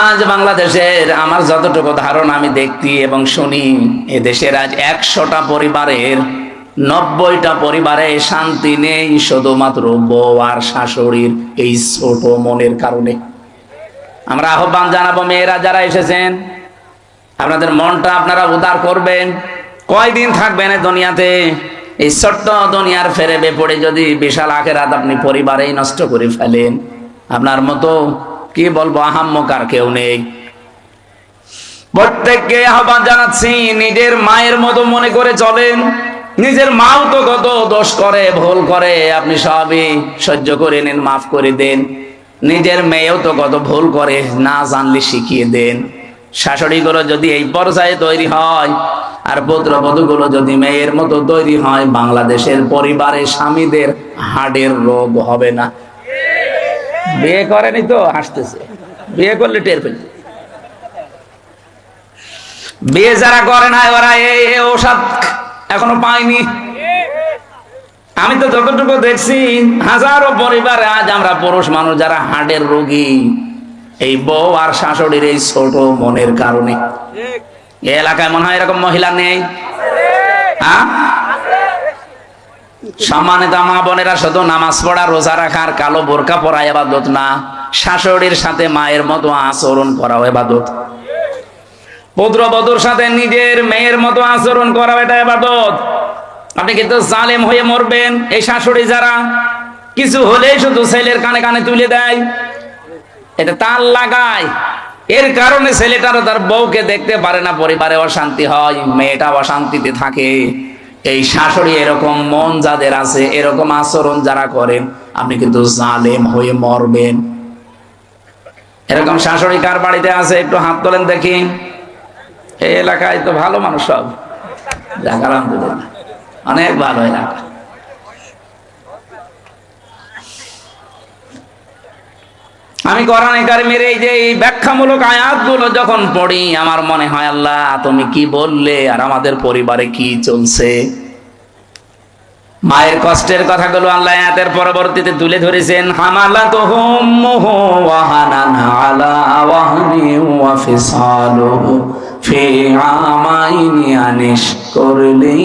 আজ বাংলাদেশের আমার যতটুকু ধারণা আমি দেখি এবং শুনি, এ দেশের আজ 100টা পরিবারের 90টা পরিবারে শান্তি নেই, শুধুমাত্র বউ আর শাশুড়ির এই ছোট মনের কারণে। আমরা আহ্বান জানাবো, মেয়েরা যারা এসেছেন, আপনাদের মনটা আপনারা উদার করবেন। কয়দিন থাকবেন এই দুনিয়াতে? এই ছোট্ট দুনিয়ার ফেরেবে পড়ে যদি বিশাল আখেরাত আপনি পরিবারেই নষ্ট করে ফেলেন, আপনার মতো কি বলবো আহাম্মক আর কেউ নেই। প্রত্যেককে আহ্বান জানাচ্ছি, নিজের মায়ের মতো মনে করে চলেন। নিজের মাও তো কত দোষ করে, ভুল করে, আপনি সবই সহ্য করে নেন, মাফ করে দেন। নিজের মেয়েও তো কত ভুল করে, না জানলে শিখিয়ে দেন। শাশুড়িগুলো যদি এই পর্যায়ে তৈরি হয়, আর পুত্রবধূগুলো যদি মেয়ের মতো তৈরি হয়, বাংলাদেশের পরিবারে স্বামীদের হাড়ের রোগ হবে না। বিয়ে করেনি তো হাসতেছে, বিয়ে করলে টের পেল। বিয়ে যারা করে না, ওরা এই ঔষধ এখনো পায়নি। আমি তো যতটুকু দেখছি, হাজারো পরিবারে আজ আমরা পুরুষ মানুষ যারা হার্টের রোগী, এই বউ আর শাশুড়ির এই ছোট মনের কারণে। এই এলাকায় মনে হয় এরকম মহিলা নেই? হ্যাঁ, সম্মানিত মা বোনেরা, শুধু নামাজ পড়া, রোজা রাখার, কালো বোরকা পরা ইবাদত না, শাশুড়ির সাথে মায়ের মতো আচরণ করাও ইবাদত। পুত্রবধূর সাথে নিজের মেয়ের মতো আচরণ করা, এটা ইবাদত। আপনি কিন্তু জালেম হয়ে মরবেন। এই শাশুড়ি যারা কিছু হলেই শুধু ছেলের কানে কানে তুলে দেয়, এটা তার লাগায়, এর কারণে ছেলেটারও তার বউকে দেখতে পারে না, পরিবারে অশান্তি হয়, মেয়েটা অশান্তিতে থাকে। এই শাশুড়ি এরকম মন যাদের আছে, এরকম আচরণ যারা করেন, আপনি কিন্তু জালেম হয়ে মরবেন। এরকম শাশুড়ি কার বাড়িতে আছে? একটু হাত তোলেন দেখি। এই এলাকায় তো ভালো মানুষ সব, আলহামদুলিল্লাহ, অনেক ভালো এলাকা। আমি কোরআনে কারিমের এই যে ব্যাখ্যামূলক আয়াতগুলো যখন পড়ি, আমার মনে হয় আল্লাহ তুমি কি বললে, আর আমাদের পরিবারে কি চলছে। মায়ের কষ্টের কথাগুলো আল্লাহ আয়াতের পরবর্তীতে তুলে ধরেছেন। হামালাতুহু উম্মুহু ওয়াহানান আলা ওয়াহনি ওয়া ফিসালুহু ফি আমাইনি আনিশকুর লি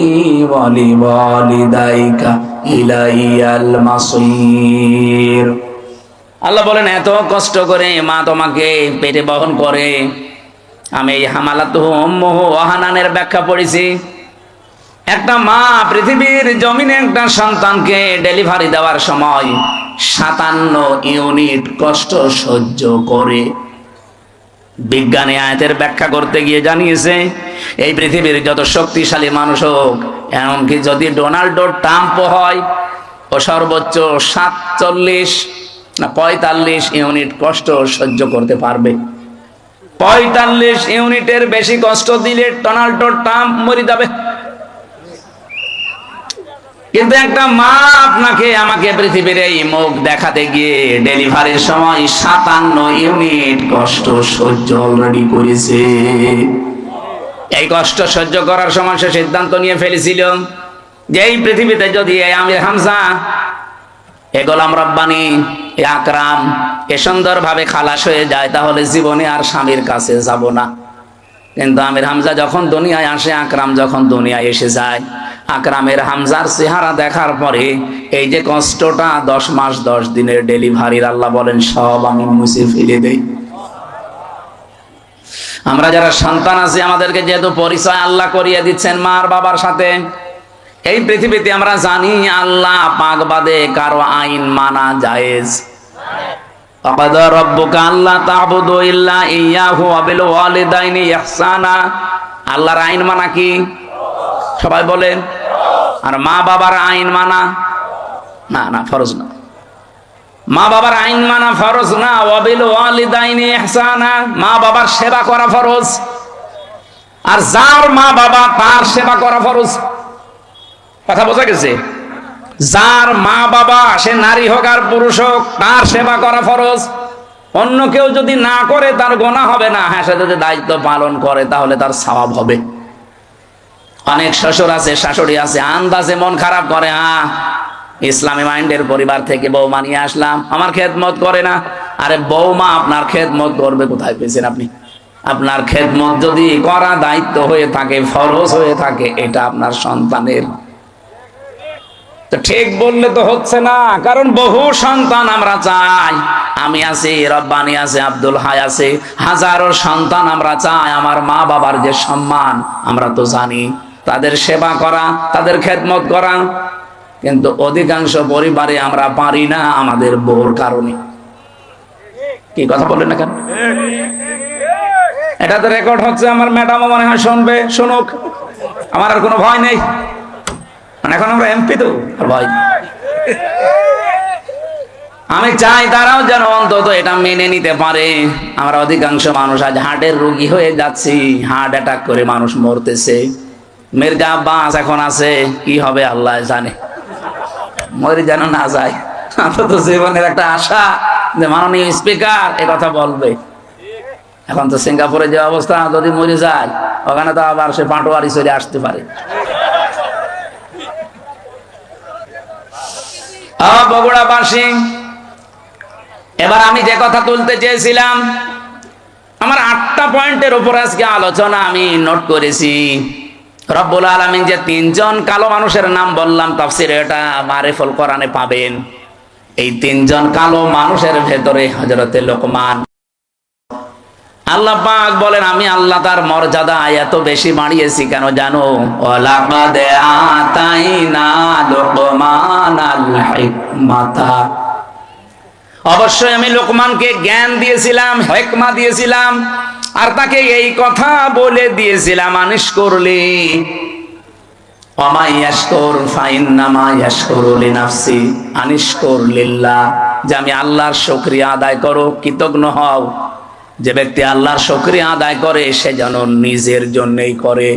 ওয়া লিওয়ালিদাইকা ইলাইয়াল মাসীর। আল্লাহ বলেন, এত কষ্ট করে মা তোমাকে পেটে বহন করে। আমি এই হামালাতুহু উম্মুহু ওয়াহানানের ব্যাখ্যা পড়েছি। একটা মা পৃথিবীর জমিনে একটা সন্তানকে ডেলিভারি দেওয়ার সময় 57 ইউনিট কষ্ট সহ্য করে। বিজ্ঞানী আয়াতের ব্যাখ্যা করতে গিয়ে জানিয়েছে, এই পৃথিবীর যত শক্তিশালী মানুষ হোক, এমনকি যদি ডোনাল্ড ট্রাম্প হয়, ও সর্বোচ্চ 47 না 45 ইউনিট কষ্ট সহ্য করতে পারবে। 45 ইউনিটের বেশি কষ্ট দিলে ডোনাল্ড ট্রাম্প মরে যাবে। কিন্তু একটা মা আপনাকে আমাকে পৃথিবীর এই মুখ দেখাতে গিয়ে ডেলিভারির সময় 57 ইউনিট কষ্ট সহ্য অলরেডি করেছে। এই কষ্ট সহ্য করার সময় সে সিদ্ধান্ত নিয়ে ফেলেছিল যে এই পৃথিবীতে যদি আমির হামজা এ গোলাম রব্বানি, এ আকরাম এ সুন্দরভাবে খালাস হয়ে যায়, তাহলে জীবনে আর স্বামীর কাছে যাব না। কিন্তু আমির হামজা যখন দুনিয়ায় আসে, আকরাম যখন দুনিয়ায় এসে যায়, আকরামের হামজার চেহারা দেখার পরে এই যে কষ্টটা 10 মাস 10 দিনের ডেলিভারির, আল্লাহ বলেন সব আমি মুছে ফেলে দেই। আমরা যারা সন্তান আছি, আমাদেরকে যেহেতু পরিচয় আল্লাহ করিয়ে দিচ্ছেন মার বাবার সাথে, এই পৃথিবীতে আমরা জানি আল্লাহ পাক বাদে কারো আইন মানা জায়েজ। ওয়াকাদা রাব্বুকা আল্লা তা'বুদু ইল্লা ইয়্যাহু ওয়া বিল ওয়ালিদাইনি ইহসানা। আল্লাহর আইন মানা কি? সবাই বলেন। আর মা বাবার আইন মানা না ফরজ না। মা বাবার আইন মানা ফরজ না। ওয়া বিল ওয়ালিদাইনি ইহসানা, মা বাবার সেবা করা ফরজ। আর যার মা বাবা তার সেবা করা ফরজ। কথা বোঝা গেছে? যার মা বাবা, সে নারী হোক আর পুরুষ হোক, তার সেবা করা ফরজ। অন্য কেউ যদি না করে তার গুনাহ হবে না, হ্যাঁ সে যদি দায়িত্ব পালন করে তাহলে তার সওয়াব হবে। অনেক শ্বশুর আছে, শাশুড়ি আছে, আন্দাজে মন খারাপ করে, ইসলামী মাইন্ডের পরিবার থেকে বৌমা নিয়ে আসলাম, আমার খেদমত করে না। আরে বৌমা আপনার খেদমত করবে কোথায় পেয়েছেন আপনি? আপনার খেদমত যদি করা দায়িত্ব হয়ে থাকে, ফরজ হয়ে থাকে, এটা আপনার সন্তানের। ঠিক বললে তো হচ্ছে না, কারণ বহু সন্তান আমরা চাই। আমি আছি, রব্বানি আছে, আব্দুল হাই আছে, হাজারো সন্তান আমরা চাই আমার মা বাবার যে সম্মান, আমরা তো জানি তাদের সেবা করা, তাদের খেদমত করা, কিন্তু অধিকাংশ পরিবারে আমরা পারি না আমাদের বউর কারণে। কি কথা বললেন না কেন? এটা তো রেকর্ড হচ্ছে, আমার ম্যাডামও মনে হয় শুনবে, শুনুক, আমার আর কোনো ভয় নেই। এখন আমরা এমপি তো ভয়। আমি চাই তারাও যেন অন্তত এটা মেনে নিতে পারে। আমরা অধিকাংশ মানুষ আজ হার্টের রোগী হয়ে যাচ্ছি, হার্ট অ্যাটাক করে মানুষ মরতেছে। মির্জা আব্বাস এখন আছে, কি হবে আল্লাহ জানে, মরে যেন না যায়। অন্তত জীবনের একটা আশা যে মাননীয় স্পিকার এ কথা বলবে। এখন তো সিঙ্গাপুরে যে অবস্থা, যদি মরে যায় ওখানে তো আবার সে পাটোয়ারি চলে আসতে পারে। বগুড়াবাসী, এবার আমি যে কথা তুলতে চেয়েছিলাম, আমার 8টা পয়েন্টের উপর আজকে আলোচনা আমি নোট করেছি। রব্বুল আলামিন যে 3 জন কালো মানুষের নাম বললাম তাফসিরে, এটা মারিফুল কোরআনে পাবেন। এই 3 জন কালো মানুষের ভেতরে হযরতে লোকমান, আল্লাহ পাক বলেন আমি আল্লাহ তার মর্যাদা এত বেশি বাড়িয়েছি কেন জানো? ওয়ালাকাদ আতাইনা লোকমানাল হিকমাতা, অবশ্যই আমি লোকমানকে জ্ঞান দিয়েছিলাম, হিকমা দিয়েছিলাম, আর তাকে এই কথা বলে দিয়েছিলাম আনিশ করলি ওমা ইয়াশকুর ফাইন্নামা ইয়াশকুরু লিনাফসি, আনিশ করলিল্লাহ, যে আমি আল্লাহর শুকরিয়া আদায় করো, কৃতজ্ঞ হও। যে ব্যক্তি আল্লাহর শুকরিয়া আদায় করে সে যেন নিজের জন্যই করে।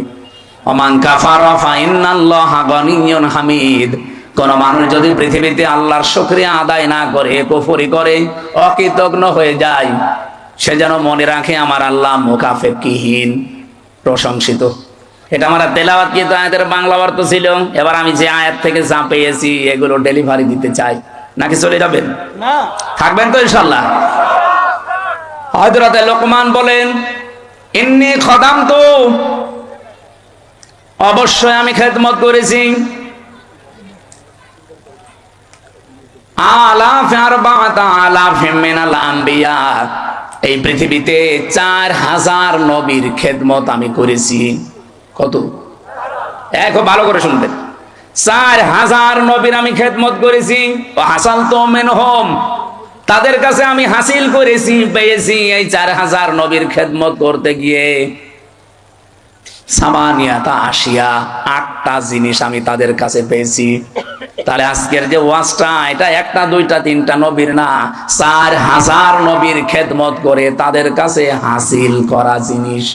ওমান কাফারা ফাইন্নাল্লাহা গনিয়্যুন হামিদ, কোন মানুষ যদি পৃথিবীতে আল্লাহর শুকরিয়া আদায় না করে, কুফরি করে, অকৃতজ্ঞ হয়ে যায়, সে যেন মনে রাখে আমার আল্লাহ মুকাফেকিহীন, প্রশংসিত। এটা আমরা তেলাওয়াত কিন্তু আয়াতের বাংলা অর্থ ছিল। এবার আমি যে আয়াত থেকে যা পেয়েছি এগুলো ডেলিভারি দিতে চাই, নাকি চলে যাবেন? না, থাকবেন তো ইনশাআল্লাহ। হযরতে লোকমান বলেন ইন্নী খাদামতু, অবশ্যই আমি খেদমত করেছি, আলাফ আরবাআতা আলাফ মিনাল আম্বিয়া, এই পৃথিবীতে 4000 নবীর খেদমত আমি করেছি। কত? এখন ভালো করে শুনবেন, 4000 নবীর আমি খেদমত করেছি। হাসালতু মিনহুম, তাদের কাছে আমি হাসিল করেছি, পেয়েছি এই 4000 নবীর খেদমত করতে গিয়ে সামানিয়াতা আশিয়া, 8টা জিনিস আমি তাদের কাছে পেয়েছি। তাহলে আজকের যে ওয়াজটা, এটা 1টা 2টা 3টা নবীর না, 4000 নবীর খেদমত করে তাদের কাছে হাসিল করা জিনিস।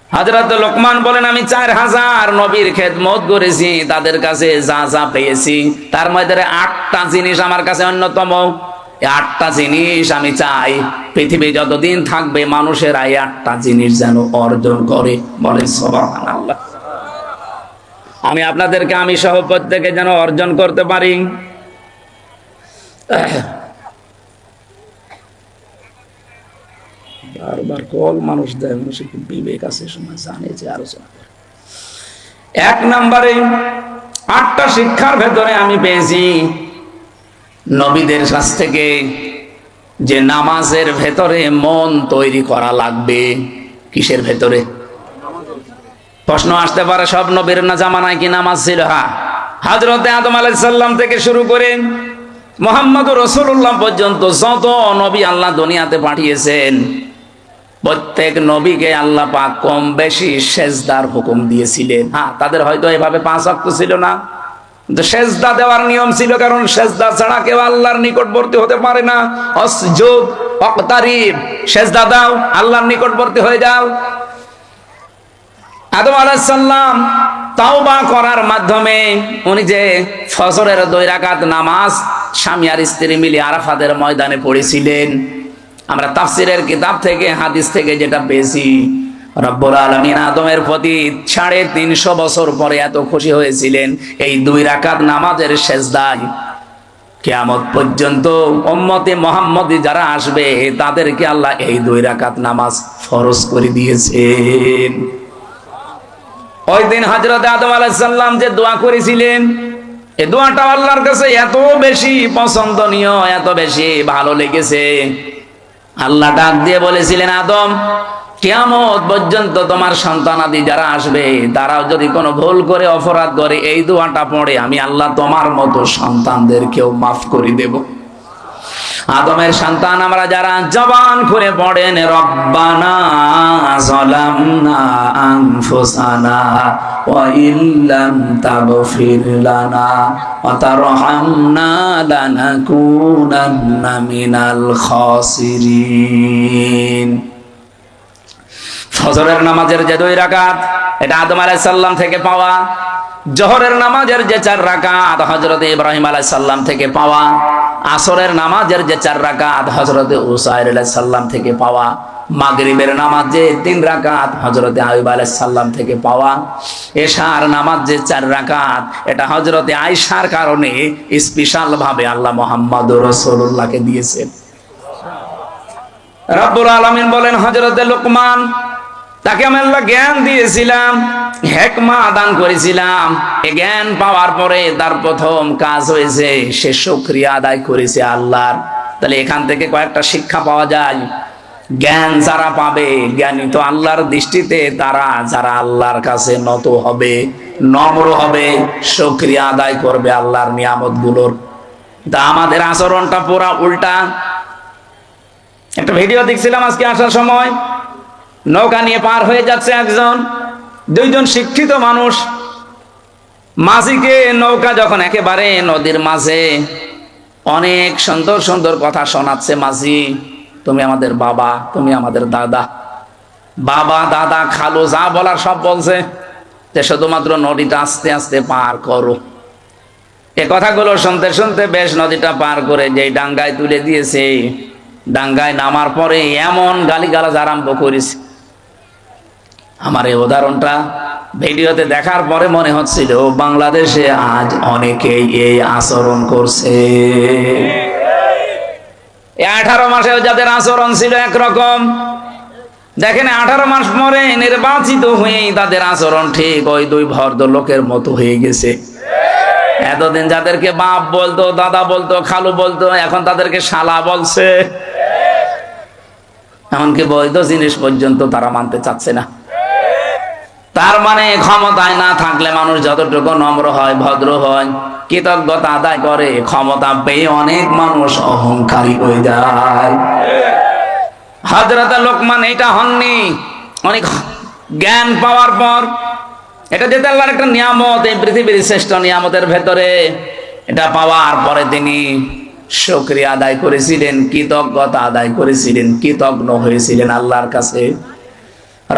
হযরত লোকমান বলেন আমি 4000 নবীর খেদমত করেছি, তাদের কাছে যা যা পেয়েছি তার মধ্যে 8টা জিনিস আমার কাছে অন্যতম। 8টা জিনিস আমি চাই পৃথিবী যতদিন থাকবে মানুষেরা এই 8টা জিনিস যেন অর্জন করে। বলেন সুবহানাল্লাহ। আমি আপনাদেরকে, আমি সহ প্রত্যেকে যেন অর্জন করতে পারি। বারবার কল মানুষ দেয়, মানুষের কি বিবেক আছে? সময় জানে যে আলোচনা করে। এক নম্বরে 8টা শিক্ষার ভেতরে আমি পেয়েছি নবীদের কাছ থেকে যে নামাজের ভেতরে মন তৈরি করা লাগবে। কিসের ভেতরে? প্রশ্ন আসতে পারে সব নবীর না জামানায় কি নামাজ ছিল? হ্যাঁ, হযরতে আদম আলাইহিস সালাম থেকে শুরু করে মুহাম্মদুর রাসূলুল্লাহ পর্যন্ত যত নবী আল্লাহ দুনিয়াতে পাঠিয়েছেন, প্রত্যেক নবীকে আল্লাহ পাক কম বেশি সেজদার হুকুম দিয়েছিলেন। হ্যাঁ, তাদের হয়তো এভাবে 5 ওয়াক্ত ছিল না, কিন্তু সেজদা দেওয়ার নিয়ম ছিল, কারণ সেজদা ছাড়া কেউ আল্লাহর নিকটবর্তী হতে পারে না। আসজুদ ওয়াক্তারিব, সেজদা দাও, আল্লাহর নিকটবর্তী হয়ে যাও। আদম আলাইহিস সালাম তাওবা করার মাধ্যমে উনি যে ফজরের 2 রাকাত নামাজ স্বামী আর স্ত্রী মিলে আরাফাতের ময়দানে পড়েছিলেন, আমরা তাফসীরের কিতাব থেকে হাদিস থেকে যেটা পেয়েছি, রব্বুল আলামিন আদমের প্রতি 350 বছর পরে এত খুশি হয়েছিলেন এই 2 রাকাত নামাজের সেজদায়। কিয়ামত পর্যন্ত উম্মতে মুহাম্মদী যারা আসবে তাদেরকে আল্লাহ এই 2 রাকাত নামাজ ফরজ করে দিয়েছেন। ওই দিন হযরত আদম আলাইহিস সালাম যে দোয়া করেছিলেন, এই দোয়াটা আল্লাহর কাছে এত বেশি পছন্দনীয়, এত বেশি ভালো লেগেছে, আল্লাহ ডাক দিয়ে বলেছিলেন, আদম, কিয়ামত পর্যন্ত তোমার সন্তানাদি যারা আসবে তারাও যদি কোনো ভুল করে অপরাধ করে এই দোয়াটা পড়ে, আমি আল্লাহ তোমার মতো সন্তানদেরকেও মাফ করে দেব। আদমের সন্তান আমরা যারা জবান করে পড়েন, রব্বানা যালামনা আনফুসানা ওয়া ইল্লাম তাগফির লানা ওয়া তারহামনা লানাকুনান্না মিনাল খাসিরিন। ফজরের নামাজের যে 2 রাকাত, এটা আদম আলাইহিস সালাম থেকে পাওয়া। জোহরের নামাজের যে 4 রাকাত হযরত ইব্রাহিম আলাইহিস সালাম থেকে পাওয়া। আসরের নামাজের যে 4 রাকাত হযরত উসাইর আলাইহিস সালাম থেকে পাওয়া। মাগরিবের নামাজ যে 3 রাকাত হযরত আইয়ুব আলাইহিস সালাম থেকে পাওয়া। এশার নামাজ যে 4 রাকাত, এটা হযরত আয়েশার কারণে স্পেশাল ভাবে আল্লাহ মুহাম্মদুর রাসূলুল্লাহকে দিয়েছেন। রব্বুল আলামিন বলেন, হযরত লুকমান, তাকে আমি আল্লাহ জ্ঞান দিয়েছিলাম, হিকমা দান করেছিলাম। এই জ্ঞান পাওয়ার পরে তার প্রথম কাজ হয়েছে সে শুকরিয়া আদায় করেছে আল্লাহর। তাহলে এখান থেকে কয়েকটা শিক্ষা পাওয়া যায়। জ্ঞান যারা পাবে, জ্ঞানী তো আল্লাহর দৃষ্টিতে তারা যারা আল্লাহর কাছে নত হবে, নম্র হবে, শুকরিয়া আদায় করবে আল্লাহর নিয়ামতগুলোর। তা আমাদের আচরণটা পুরা উল্টা। একটা ভিডিও দেখছিলাম আজকে আসার সময়, নৌকা নিয়ে পার হয়ে যাচ্ছে একজন, 2 জন শিক্ষিত মানুষ। মাঝিকে নৌকা যখন একেবারে নদীর মাঝে, অনেক সুন্দর সুন্দর কথা শোনাচ্ছে মাঝি, তুমি আমাদের বাবা, তুমি আমাদের দাদা, বাবা দাদা খালু যা বলার সব বলছে, যে শুধুমাত্র নদীটা আস্তে আস্তে পার করো। এ কথাগুলো শুনতে শুনতে বেশ নদীটা পার করে যেই ডাঙ্গায় তুলে দিয়েছে, ডাঙ্গায় নামার পরে এমন গালিগালাজ আরম্ভ করেছে। আমার এই উদাহরণটা ভিডিওতে দেখার পরে মনে হচ্ছিল বাংলাদেশে আজ অনেকেই এই আচরণ করছে। 18 মাসে যাদের আচরণ ছিল একরকম, দেখেন 18 মাস পরে নির্বাচিত হয়েই তাদের আচরণ ঠিক ওই 2 ভদ্রলোকের মতো হয়ে গেছে। এতদিন যাদেরকে বাপ বলতো, দাদা বলতো, খালু বলতো, এখন তাদেরকে শালা বলছে। এমনকি বৈধ জিনিস পর্যন্ত তারা মানতে চাচ্ছে না। তার মানে ক্ষমতায় না থাকলে মানুষ যতটুকু নম্র হয়, ভদ্র হয়, কৃতজ্ঞতা আদায় করে, ক্ষমতা পেয়ে অনেক মানুষ অহংকারী হয়ে যায়। হযরত লোকমান এটা হননি। অনেক জ্ঞান পাওয়ার পর, এটা যেতে আল্লাহর একটা নিয়ামত, এই পৃথিবীর শ্রেষ্ঠ নিয়ামতের ভেতরে, এটা পাওয়ার পরে তিনি শুকরিয়া আদায় করেছিলেন, কৃতজ্ঞতা আদায় করেছিলেন, কৃতজ্ঞ হয়েছিলেন আল্লাহর কাছে।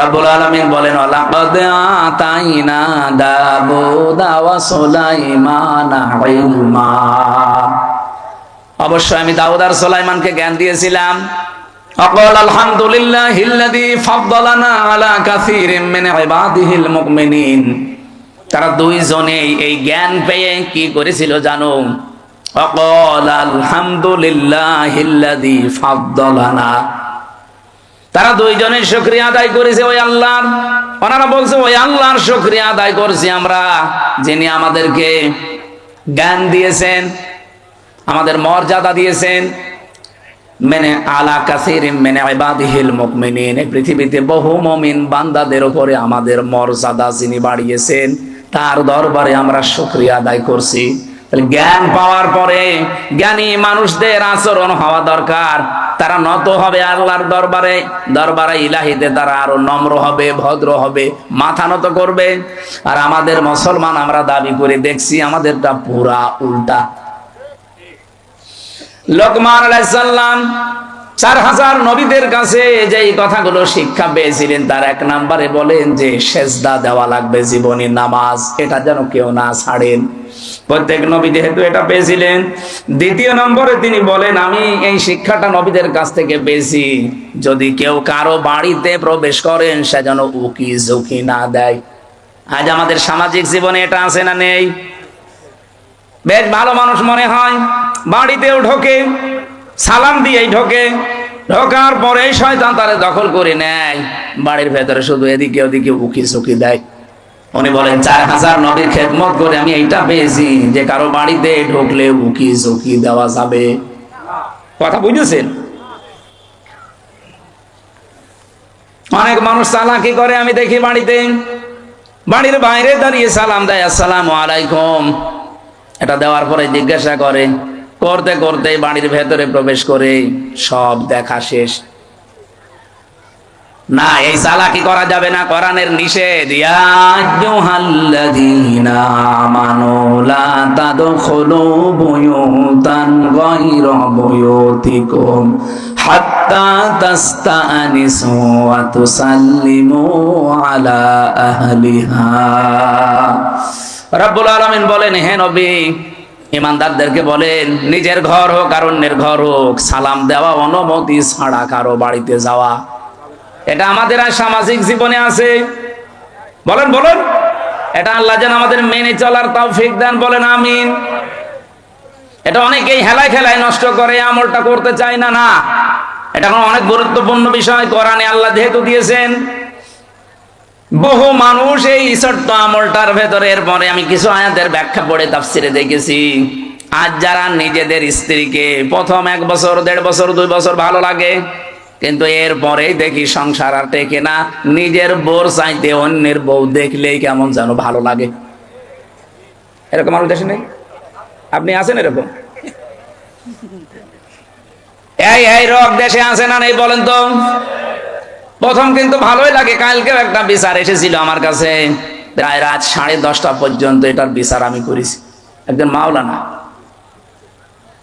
রব্বুল আলামিন বলেন, লাকাদ আতাইনা দাউদা ওয়া সুলাইমানা ইলমা। অবশ্যই আমি দাউদ আর সুলাইমানকে জ্ঞান দিয়েছিলাম। আকাল আলহামদুলিল্লাহিল্লাযী ফাদ্দালানা আলা কাসীরিম মিন ইবাদিহিল মুমিনিন। তারা 2 জনেই এই জ্ঞান পেয়ে কি করেছিল জানো? ওয়াকালা আলহামদুলিল্লাহিল্লাযী ফাদ্দালানা। তারা দুইজনের শুকরিয়া আদায় করেছে ওই আল্লাহর। ওনারা বলছে ওই আল্লাহর শুকরিয়া আদায় করছি আমরা, যিনি আমাদেরকে জ্ঞান দিয়েছেন, আমাদের মর্যাদা দিয়েছেন। মেনে আলা কাসিরিম মেনে ইবাদিহিল মুমিনিন, এই পৃথিবীতে বহু মুমিন বান্দাদের উপরে আমাদের মর্যাদা যিনি বাড়িয়েছেন, তার দরবারে আমরা শুকরিয়া আদায় করছি। জ্ঞান পাওয়ার পরে জ্ঞানী মানুষদের আচরণ হওয়া দরকার। তারা নত হবে আল্লাহর দরবারে, দরবারে ইলাহিতে তারা আরো নম্র হবে, ভদ্র হবে, মাথা নত করবে। আর আমাদের মুসলমান আমরা দাবি করে দেখছি আমাদেরটা পুরা উল্টা। লোকমান আলাইহিস সালাম 4000 নবীদের কাছে যে এই কথাগুলো শিক্ষা পেয়েছিলেন, তার এক নম্বরে বলেন যে সেজদা দেওয়া লাগবে, জীবনী নামাজ, এটা যেন কেউ না ছাড়েন। প্রত্যেক নবী যেহেতু এটা পেয়েছিলেন। দ্বিতীয় নম্বরে তিনি বলেন আমি এই শিক্ষাটা নবীদের কাছ থেকে পেয়েছি, যদি কেউ কারো বাড়িতে প্রবেশ করেন সে যেন উকি ঝুঁকি না দেয়। আজ আমাদের সামাজিক জীবনে এটা আছে না নেই? বেশ ভালো মানুষ মনে হয়, বাড়িতেও ঢোকে, সালাম দিয়েই ঢোকে, ঢোকার পরে শয়তান তারে দখল করে নেয়, বাড়ির ভেতরে শুধু এদিকে ওদিকে উকি ঝুঁকি দেয়। উনি বলেন 4000 নবীর খেদমত করে আমি এইটা পেয়েছি যে কারো বাড়িতে ঢুকলে উকি ঝুঁকি দেওয়া যাবে। কথা বুঝেছেন? অনেক মানুষ চালাকি করে, আমি দেখি বাড়িতে, বাড়ির বাইরে দাঁড়িয়ে সালাম দেয়, আসসালামু আলাইকুম। এটা দেওয়ার পরে জিজ্ঞাসা করে, করতে করতে বাড়ির ভেতরে প্রবেশ করে সব দেখা শেষ। না, এই চালাকি করা যাবে না, কোরআনের নিষেধ। ইয়া আইয়ুহাল্লাযীনা আমানু লা তাদখুলু বুয়ুতান গায়রা বুয়ুতিকুম হাত্তা তাস্তানিসু ওয়া তুসাল্লিমু আলা আহলিহা। রব্বুল আলামিন বলেন, হে নবী, ইমানদারদেরকে বলেন নিজের ঘর হোক আর অন্যের ঘর হোক, সালাম দেওয়া অনুমতি ছাড়া কারো বাড়িতে যাওয়া, এটা আমাদের আর সামাজিক জীবনে আছে। বলেন বলেন, এটা আল্লাহ যেন আমাদের মেনে চলার তৌফিক দেন, বলেন আমিন। এটা অনেকেই হেলায় খেলায় নষ্ট করে, আমলটা করতে চায় না। না, এটা অনেক গুরুত্বপূর্ণ বিষয়, কোরআনে আল্লাহ যেহেতু দিয়েছেন। বহু মানুষ এই ছোট্ট আমলটার ভেতরে, এরপরে আমি কিছু আয়াতের ব্যাখ্যা পড়ে তাফসিরে দেখেছি, আজ যারা নিজেদের স্ত্রীকে প্রথম 1 বছর 1.5 বছর 2 বছর ভালো লাগে, কিন্তু এরপরেই দেখি সংসার আর টেকে না, নিজের বউর চাইতে অন্যের বউ দেখলেই কেমন যেন ভালো লাগে। এরকম মানুষ দেশে নেই? আপনি আছেন এরকম? এই রোগ দেশে আছে না নেই বলেন তো? প্রথম কিন্তু ভালোই লাগে। কালকেও একটা বিচার এসেছিল আমার কাছে, প্রায় রাত 10:30 পর্যন্ত এটার বিচার আমি করেছি। একজন মাওলানা,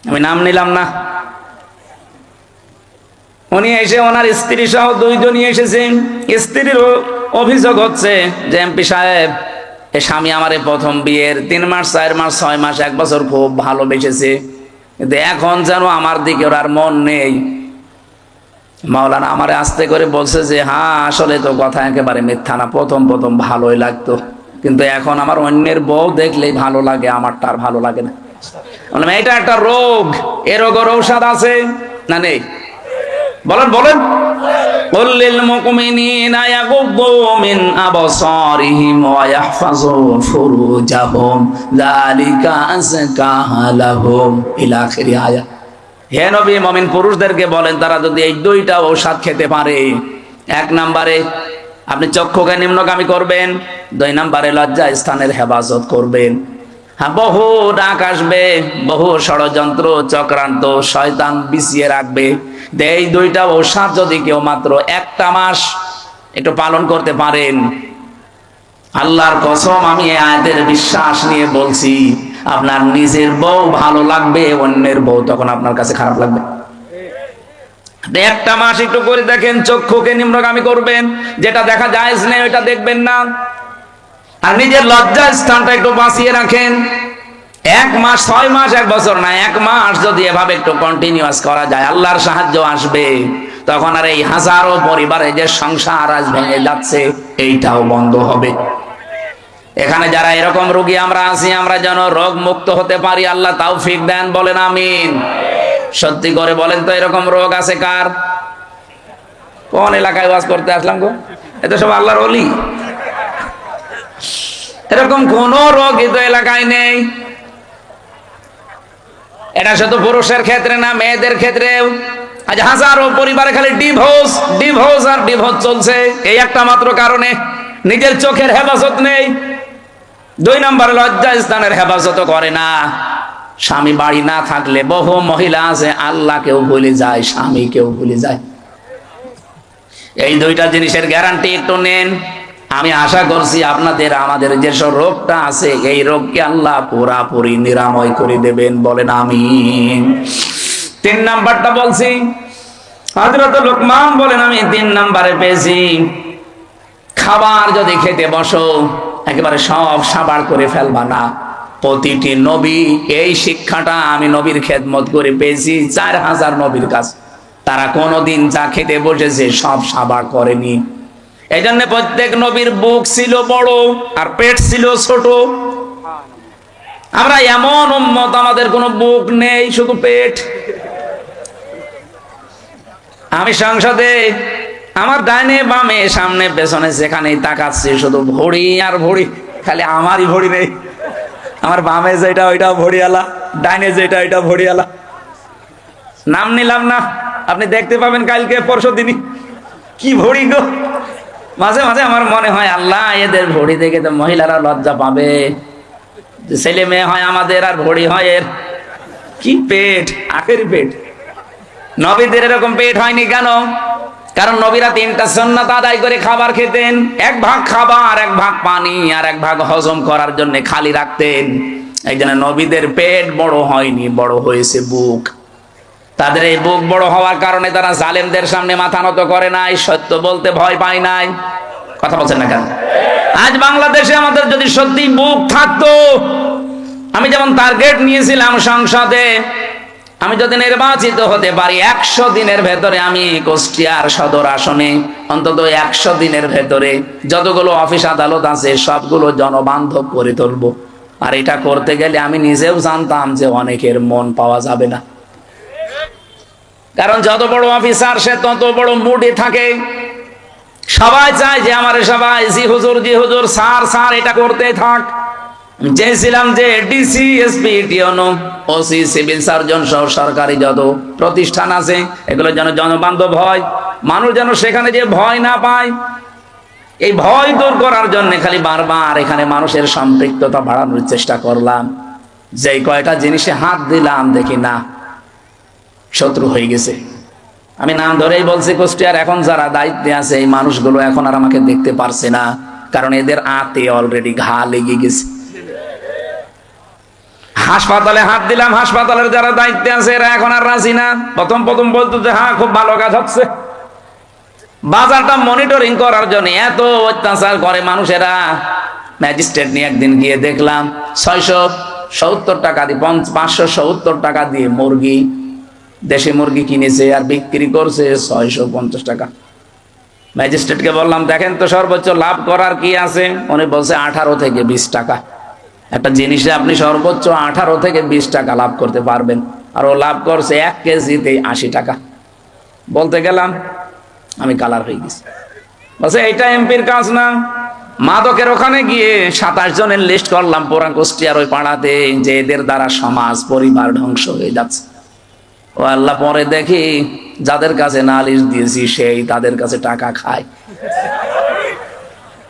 আমি নাম নিলাম না, উনি এসে ওনার স্ত্রী সহ 2 জনই এসেছেন। স্ত্রীর অভিযোগ হচ্ছে যে এমপি সাহেব, এ স্বামী আমারে প্রথম বিয়ের 3 মাস 4 মাস 6 মাস 1 বছর খুব ভালোবেসেছে, কিন্তু এখন যেন আমার দিকে ওর আর মন নেই। মাওলানা আমারে আস্তে করে বলছে যে হ্যাঁ আসলে তো কথা একেবারে মিথ্যা না, প্রথম প্রথম ভালোই লাগতো, কিন্তু এখন আমার অন্যের বউ দেখলেই ভালো লাগে, আমারটা আর ভালো লাগে না। বললাম এটা একটা রোগ, এ রোগের ঔষধ আছে না নেই? বলেন বলেন। কুল্লিল মুমিনিনা ইয়াগুদ্দু মিন আবসারিহিম ওয়া ইয়াহফাযু ফুরুজাহুম যালিকা আযকা লাহুম ইলা আখিরি আয়াত। হে নবী, মুমিন পুরুষদেরকে বলেন তারা যদি এই 2টা ঔষধ খেতে পারে, 1 নম্বরে আপনি চক্ষুকে নিম্নগামী করবেন, 2 নম্বরে লজ্জা স্থানের হেফাজত করবেন। হ্যাঁ, বহু ডাক আসবে, বহু ষড়যন্ত্র চক্রান্ত শয়তান বিছিয়ে রাখবে। এই 2টা ঔষধ যদি কেউ মাত্র 1টা মাস একটু পালন করতে পারেন, আল্লাহর কসম আমি এই আয়াতের বিশ্বাস নিয়ে বলছি, আপনার নিজের বউ ভালো লাগবে, অন্যের বউ তখন আপনার কাছে খারাপ লাগবে। 1টা মাস একটু করে দেখেন, চক্ষুকে নিম্নগামী করবেন, যেটা দেখা জায়েজ নেই ওইটা দেখবেন না, আর নিজের লজ্জা স্থানটা একটু বাঁচিয়ে রাখেন। 1 মাস 6 মাস 1 বছর না, 1 মাস যদি এভাবে একটু কন্টিনিউয়াস করা যায়, আল্লাহর সাহায্য আসবে। তখন আর এই হাজারো পরিবারে যে সংসার আজ ভেঙে যাচ্ছে, এইটাও বন্ধ হবে। এখানে যারা এরকম রোগী আমরা আছি, আমরা যেন রোগ মুক্ত হতে পারি, আল্লাহ তৌফিক দেন, বলেন আমিন। সত্যি করে বলেন তো, এরকম রোগ আছে কার? কোন এলাকায় ওয়াজ করতে আসলাম গো? এটা সব আল্লাহর ওলি। এরকম কোন রোগী তো এলাকায় নেই। এটা শুধু পুরুষের ক্ষেত্রে না, মেয়েদের ক্ষেত্রেও। আজ হাজারো পরিবারে খালি ডিভোর্স ডিভোর্স আর ডিভোর্স চলছে, এই একটা মাত্র কারণে। নিজের চোখের হেফাজত নেই, 2 নম্বরে লজ্জা স্থানের হেফাজত করে না। স্বামী বাড়ি না থাকলে বহু মহিলা আছে আল্লাহকেও ভুলে যায়, স্বামীকেও ভুলে যায়। এই 2টা জিনিসের গ্যারান্টি একটু নেন। আমি আশা করছি আপনাদের আমাদের যেসব রোগটা আছে, এই রোগকে আল্লাহ পুরাপুরি নিরাময় করে দেবেন, বলেন আমিন। 3 নাম্বারটা বলছি, হযরত লোকমান বলেন আমি 3 নাম্বারে পেয়েছি, খাবার যদি খেতে বসো একেবারে সব সাবার করে ফেলবা না। প্রতিটি নবী এই শিক্ষাটা আমি নবীর খেদমত করে পেয়েছি 4000 নবীর কাছে। তারা কোনোদিন যা খেতে বসেছে সব সাবার করেনি। এই জন্য প্রত্যেক নবীর বুক ছিল বড় আর পেট ছিল ছোট। আমরা এমন উম্মত, আমাদের কোনো বুক নেই, শুধু পেট। আমি সংসদে আমার ডাইনে বামে সামনে পেছনে যেখানেই তাকাচ্ছি শুধু ভড়ি আর ভড়ি, খালি আমারই ভড়ি নেই। আমার বামে যেটা ওইটাও ভড়িয়ালা, ডাইনে যেটা ওইটা ভড়িয়ালা। নাম নিলাম না, আপনি দেখতে পাবেন কালকে পরশু দিনই কি ভড়ি গো। মাঝে মাঝে আমার মনে হয় আল্লাহ এদের ভড়ি দেখে তো মহিলারা লজ্জা পাবে। ছেলে মেয়ে হয় আমাদের আর ভড়ি হয় এর। কি পেট, আখের পেট। নবীদের এরকম পেট হয়নি কেন? কারণ নবীরা 3টা সুন্নাত আদায় করে খাবার খেতেন। 1 ভাগ খাবার, 1 ভাগ পানি, আর 1 ভাগ হজম করার জন্য খালি রাখতেন। এই জন্য নবীদের পেট বড় হয়নি, বড় হয়েছে বুক। তাদের এই বুক বড় হওয়ার কারণে তারা জালেমদের সামনে মাথা নত করে নাই, সত্য বলতে ভয় পায় নাই। কথা বলছেন না কেন? আজ বাংলাদেশে আমাদের যদি সত্যি বুক থাকতো, আমি যেমন টার্গেট নিয়েছিলাম সংসদে, আমি যদি নির্বাচিত হতে পারি 100 দিনের ভেতরে আমি কুষ্টিয়ার সদর আসনে অন্তত 100 দিনের ভেতরে যতগুলো অফিস আদালত আছে সবগুলো জনবান্ধব করে তুলবো। আর এটা করতে গেলে আমি নিজেও জানতাম যে অনেকের মন পাওয়া যাবে না। কারণ যত বড় অফিসার সে তত বড় মুডে থাকে। সবাই চায় যে আমার সবাই জি হুজুর জি হুজুর, স্যার স্যার, এটা করতে থাক। চেয়েছিলাম যে ডিসি এসপি টিওনো ওসি সিভিল সার্জন সহ সরকারি যত প্রতিষ্ঠান আছে এগুলো যেন জনবান্ধব হয়, মানুষ যেন সেখানে যে ভয় না পায়। এই ভয় দূর করার জন্য খালি বারবার এখানে মানুষের সম্পৃক্ততা বাড়ানোর চেষ্টা করলাম। যেই কয়টা জিনিসে হাত দিলাম দেখি না, শত্রু হয়ে গেছে। আমি নাম ধরেই বলছি, কুষ্টিয়ার এখন যারা দায়িত্বে আছে এই মানুষগুলো এখন আর আমাকে দেখতে পারছে না, কারণ এদের আতে অলরেডি ঘা লেগে গেছে। হাসপাতালে হাত দিলাম, হাসপাতালের যারা দায়িত্বে আছে এরা এখন আর রাজি না। প্রথম প্রথম বলতো যে হ্যাঁ খুব ভালো কাজ হচ্ছে। বাজারটা মনিটরিং করার জন্য এত অত্যাচার করে মানুষেরা। ম্যাজিস্ট্রেট নিয়ে একদিন গিয়ে দেখলাম 670 টাকা দিয়ে 570 টাকা দিয়ে মুরগি, দেশি মুরগি কিনেছে আর বিক্রি করছে 650 টাকা। ম্যাজিস্ট্রেটকে বললাম দেখেন তো সর্বোচ্চ লাভ করার কি আছে? উনি বলছে 18 থেকে 20 টাকা। একটা জিনিসে আপনি সর্বোচ্চ 18 থেকে 20 টাকা লাভ করতে পারবেন, আর ও লাভ করছে 1 কেজিতে 80 টাকা। বলতে গেলাম আমি কালার হয়ে গেছি। বলছে এইটা এমপির কাজ না। মাদকের ওখানে গিয়ে 27 জনের লিস্ট করলাম পুরা কুষ্টিয়ার ওই পাড়াতে, যে এদের দ্বারা সমাজ পরিবার ধ্বংস হয়ে যাচ্ছে। ও আল্লাহ, পরে দেখি যাদের কাছে নালিশ দিয়েছি সেই তাদের কাছে টাকা খায়।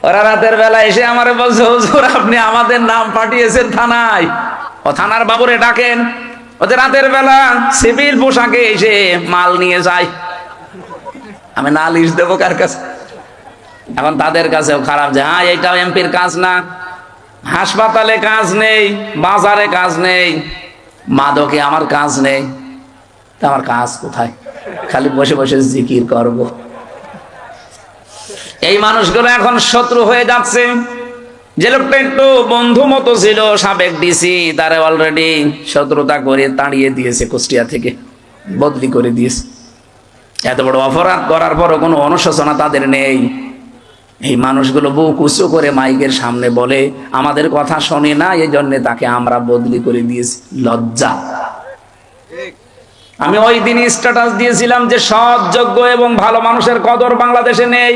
ওরা রাতের বেলা এসে আমারে বলছে হুজুর আপনি আমাদের নাম পাঠিয়েছেন থানায়, ও থানার বাবুরে ডাকেন। ওদের রাতের বেলা সিভিল পোশাকে এসে মাল নিয়ে যায়। আমি নালিশ দেবো কার কাছে? এখন তাদের কাছেও খারাপ যে হ্যাঁ এইটাও এমপির কাজ না। হাসপাতালে কাজ নেই, বাজারে কাজ নেই, মাদকে আমার কাজ নেই, তা আমার কাজ কোথায়? খালি বসে বসে জিকির করব। এই মানুষগুলো এখন শত্রু হয়ে যাচ্ছে। যে লোকটা একটু বন্ধু মতো ছিল সাবেক ডিসি, তারা অলরেডি শত্রুতা করে তাড়িয়ে দিয়েছে, কুষ্টিয়া থেকে বদলি করে দিয়েছে। এত বড় অপরাধ করার পরও কোনো অনুশোচনা তাদের নেই। এই মানুষগুলো বুক উঁচু করে মাইকের সামনে বলে আমাদের কথা শোনে না, এই জন্য তাকে আমরা বদলি করে দিয়েছি। লজ্জা। আমি ওই দিন স্ট্যাটাস দিয়েছিলাম যে সৎ, যোগ্য এবং ভালো মানুষের কদর বাংলাদেশে নেই।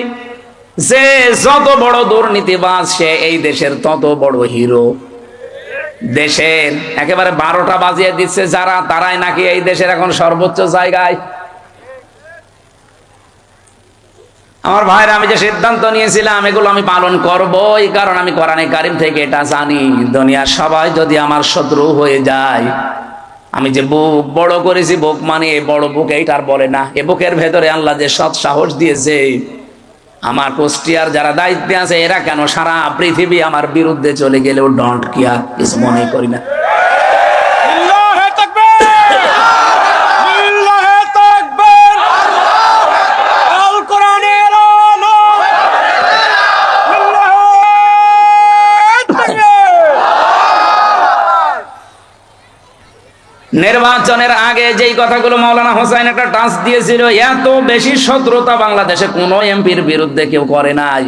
যে যত বড় দুর্নীতিবাজ সে এই দেশের তত বড় হিরো। দেশের একেবারে 12টা বাজিয়ে দিচ্ছে যারা, তারাই নাকি এই দেশের এখন সর্বোচ্চ জায়গায়। আমার ভাইরা, আমি যে সিদ্ধান্ত নিয়েছিলাম এগুলো আমি পালন করবই, কারণ আমি কোরআনে কারিম থেকে এটা জানি, দুনিয়ার সবাই যদি আমার শত্রু হয়ে যায়, আমি যে বুক বড় করেছি, বুক মানে বড় বুক এইটার বলে না, এ বুকের ভেতরে আল্লাহ যে সৎ সাহস দিয়েছে, আমার কুষ্টিয়ার যারা দায়িত্বে আছে এরা কেন সারা পৃথিবী আমার বিরুদ্ধে চলে গেলেও ডন্ট কেয়ার, কিছু মনে করি না। নির্বাচনের আগে যেই কথাগুলো মাওলানা হোসাইন একটা টাচ দিয়েছিল, এত বেশি শত্রুতা বাংলাদেশে কোনো এমপির বিরুদ্ধে কেউ করে নাই।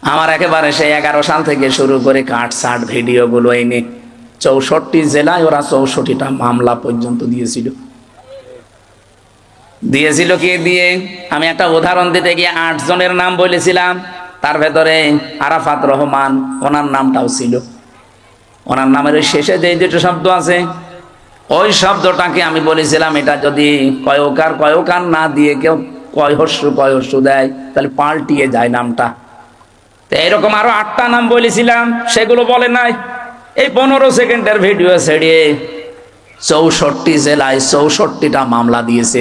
আমার একেবারে সেই 11 সাল থেকে শুরু করে কাটসাট ভিডিওগুলো এনে 64 জেলায় ওরা 64টা মামলা পর্যন্ত দিয়েছিল কে দিয়ে। আমি একটা উদাহরণ দিতে গিয়ে 8 জনের নাম বলেছিলাম, তার ভেতরে আরাফাত রহমান, ওনার নামটাও ছিল। ওনার নামের শেষে যে দুটো শব্দ আছে, ওই শব্দটাকে আমি বলেছিলাম এটা যদি কয়কার না দিয়ে কেউ কয়হস্য দেয় তাহলে পাল্টিয়ে যায় নামটা। তো এরকম আরো 8টা নাম বলেছিলাম, সেগুলো বলে নাই। এই 15 সেকেন্ডের ভিডিও ছেড়ে 64 জেলায় 64টা মামলা দিয়েছে।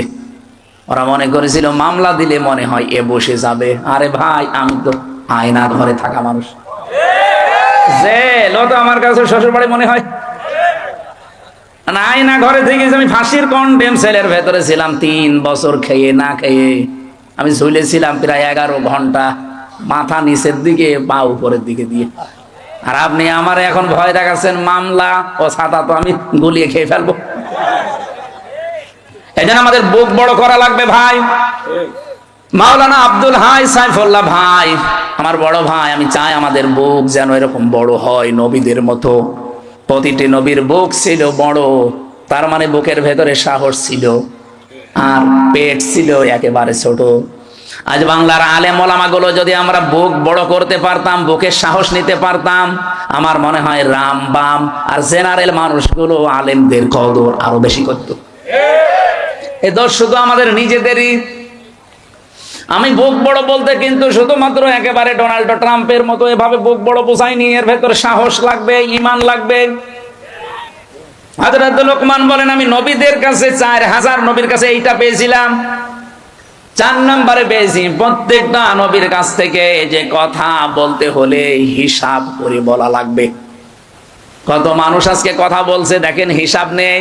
ওরা মনে করেছিল মামলা দিলে মনে হয় এ বসে যাবে। আরে ভাই, আমি তো আয়না ঘরে থাকা মানুষ, জেল ও তো আমার কাছে শ্বশুর বাড়ি মনে হয়। আয়না ঘরে থেকে আমি ফাঁসির কন্ডেম সেলের ভেতরে ছিলাম 3 বছর, খেয়ে না খেয়ে আমি ঝুলেছিলাম প্রায় 11 ঘন্টা, মাথা নিচের দিকে পা উপরের দিকে দিয়ে। আর আপনি আমার এখন ভয় দেখাচ্ছেন মামলা ও ছাতা তো আমি গুলিয়ে খেয়ে ফেলবো। এই জন্য আমাদের বুক বড় করা লাগবে ভাই। মাওলানা আব্দুল হাই সাইফুল্লাহ ভাই আমার বড় ভাই, আমি চাই আমাদের বুক যেন এরকম বড় হয় নবীদের মতো। প্রতিটি নবীর বুক ছিল বড়, তার মানে বুকের ভেতরে সাহস ছিল, আর পেট ছিল একেবারে ছোট। আজ বাংলার আলেম ওলামা গুলো যদি আমরা বুক বড় করতে পারতাম, বুকের সাহস নিতে পারতাম, আমার মনে হয় রাম বাম আর জেনারেল মানুষগুলো আলেমদের কদর আরো বেশি করত। এ দোষ শুধু আমাদের নিজেদেরই। আমি বুক বড় বলতে কিন্তু শুধুমাত্র একেবারে ডোনাল্ড ট্রাম্পের মতো এভাবে বুক বড় বোঝাইনি, এর ভেতরে সাহস লাগবে, ঈমান লাগবে। হযরত লোকমান বলেন, আমি নবীদের কাছে 4000 নবীর কাছে এইটা পেয়েছিলাম, 4 নম্বরে পেয়েছি প্রত্যেকটা নবীর কাছ থেকে যে কথা বলতে হলে হিসাব করে বলা লাগবে। কত মানুষ আজকে কথা বলছে দেখেন, হিসাব নেই।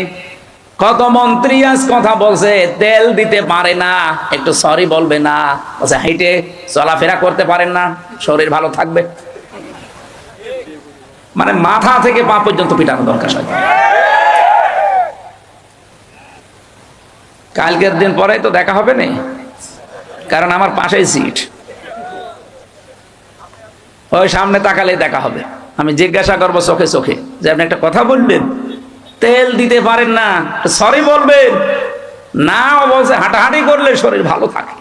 কত মন্ত্রী আজ কথা বলছে, তেল দিতে পারে না, একটু সরি বলবে না, আচ্ছা হাইটে চলাফেরা করতে পারেন না, শরীর ভালো থাকবে। মানে মাথা থেকে পা পর্যন্ত পিটানো দরকার। কালকের দিন পরে তো দেখা হবে না, কারণ আমার পাশেই সিট, ওই সামনে তাকালে দেখা হবে। আমি জিজ্ঞাসা করবো চোখে চোখে যে আপনি একটা কথা বলবেন, তেল দিতে পারেন না, সরি বলবেন না, বলছে হাঁটাহাঁটি করলে শরীর ভালো থাকে।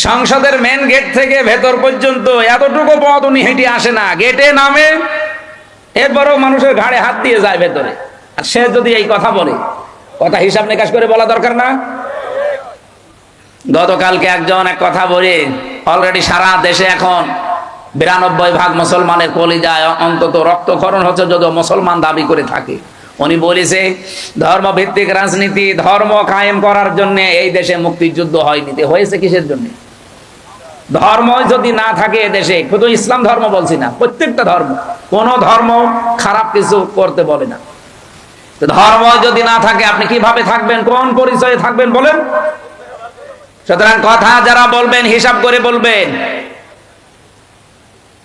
সংসদের মেন গেট থেকে ভেতর পর্যন্ত এতটুকু পথ উনি হেঁটে আসে না, গেটে নামে, এরপরও মানুষের ঘাড়ে হাত দিয়ে যায় ভেতরে। আর সে যদি এই কথা বলে, কথা হিসাব নিকাশ করে বলা দরকার না? গতকালকে একজন এক কথা বলে, অলরেডি সারা দেশে এখন 92% মুসলমানের কলিজায় অন্তত রক্তক্ষরণ হচ্ছে, যদিও মুসলমান দাবি করে থাকে। উনি বলেছে ধর্ম ভিত্তিক রাজনীতি, ধর্ম কায়েম করার জন্য এই দেশে মুক্তিযুদ্ধ হয়নি। হয়েছে কিসের জন্য? ধর্ম যদি না থাকে দেশে, শুধু ইসলাম ধর্ম বলছি না, প্রত্যেকটা ধর্ম, কোন ধর্ম খারাপ কিছু করতে বলে না। ধর্ম যদি না থাকে আপনি কিভাবে থাকবেন, কোন পরিচয়ে থাকবেন বলেন? সুতরাং কথা যারা বলবেন হিসাব করে বলবেন।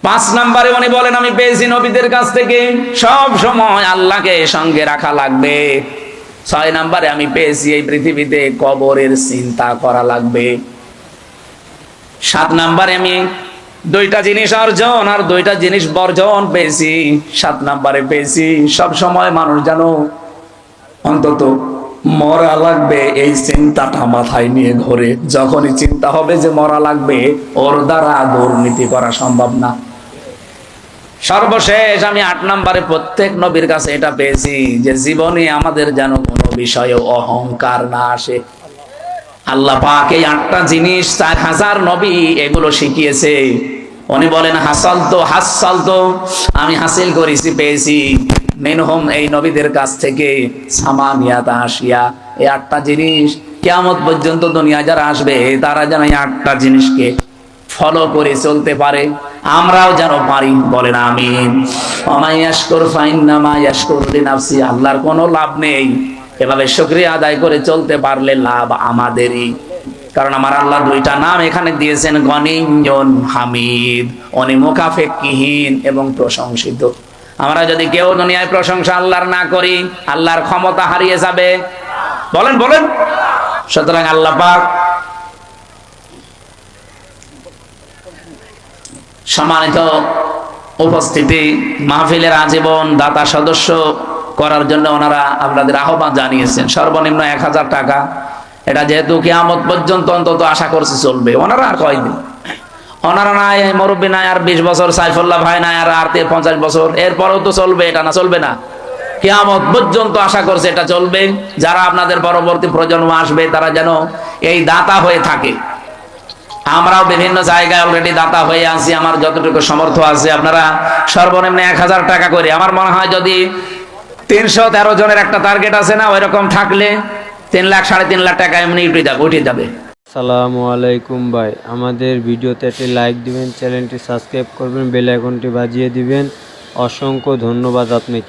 5 নম্বরে উনি বলেন, আমি পেয়েছি নবীদের কাছ থেকে সব সময় আল্লাহকে সঙ্গে রাখা লাগবে। 6 নম্বরে আমি পেয়েছি এই পৃথিবীতে কবরের চিন্তা করা লাগবে। 7 নাম্বারে আমি 2টা জিনিস অর্জন আর 2টা জিনিস বর্জন পেয়েছি। 7 নাম্বারে পেয়েছি সব সময় মানুষ জানো অন্তত মরা লাগবে এই চিন্তাটা মাথায় নিয়ে ঘোরে। যখনই চিন্তা হবে যে মরা লাগবে, ওর দ্বারা দুর্নীতি করা সম্ভব না। সর্বশেষ আমি 8 নাম্বারে প্রত্যেক নবীর কাছে এটা পেয়েছি যে জীবনে আমাদের যেন কোনো বিষয়ে অহংকার না আসে। আল্লাহ পাক এই 8টা জিনিস 4000 নবী এগুলো শিখিয়েছে। উনি বলেন হাসাল তো আমি হাসিল করেছি, পেয়েছি মিনহুম এই নবীদের কাছ থেকে সামানিয়াতা আশিয়া। এই 8টা জিনিস কিয়ামত পর্যন্ত দুনিয়া যারা আসবে তারা যেন এই 8টা জিনিসকে ফলো করে চলতে পারে, আমরাও যেন পারি। বলেন আমিন। ওয়া ইয়াশকুর ফাইন্নামা ইয়াশকুরু লিনাফসি। আল্লাহর কোনো লাভ নেই, এভাবে শুকরিয়া আদায় করে চলতে পারলে লাভ আমাদেরই। কারণ আমার আল্লাহ 2টা নাম এখানে দিয়েছেন, গনিয়্যুন হামিদ। উনি মুখাফেক্ষিহীন এবং প্রশংসিত। আমরা যদি কেউ দুনিয়ায় প্রশংসা আল্লাহর না করি, আল্লাহর ক্ষমতা হারিয়ে যাবে। বলেন বলেন। সুতরাং আল্লাহ পাক সম্মানিত উপস্থিতি, মাহফিলের আজীবন দাতা সদস্য করার জন্য ওনারা আপনাদের আহ্বান জানিয়েছেন। সর্বনিম্ন 1000 টাকা। এটা যেহেতু কিয়ামত পর্যন্ত অন্তত আশা করছে চলবে। ওনারা আর কয়দিন, ওনারা নাই মুরব্বী নাই আর 20 বছর, সাইফুল্লাহ ভাই নাই আর 50 বছর, এরপরেও তো চলবে। এটা না চলবে না, কিয়ামত পর্যন্ত আশা করছে এটা চলবে। যারা আপনাদের পরবর্তী প্রজন্ম আসবে তারা যেন এই দাতা হয়ে থাকে। আমরাও বিভিন্ন জায়গায় অলরেডি দাতা হয়ে আছি, আমার যতটুকু সমর্থ আছে। আপনারা সর্বনিম্ন 1000 টাকা করে, আমার মনে হয় যদি 313 জনের একটা টার্গেট আছে না, ওই রকম থাকলে 3 লাখ 3.5 লাখ টাকা এমনি উঠে যাবে। আসসালামু আলাইকুম ভাই, আমাদের ভিডিওতে একটি লাইক দিবেন, চ্যানেলটি সাবস্ক্রাইব করবেন, বেল আইকনটি বাজিয়ে দিবেন। অসংখ্য ধন্যবাদ আপনাকে।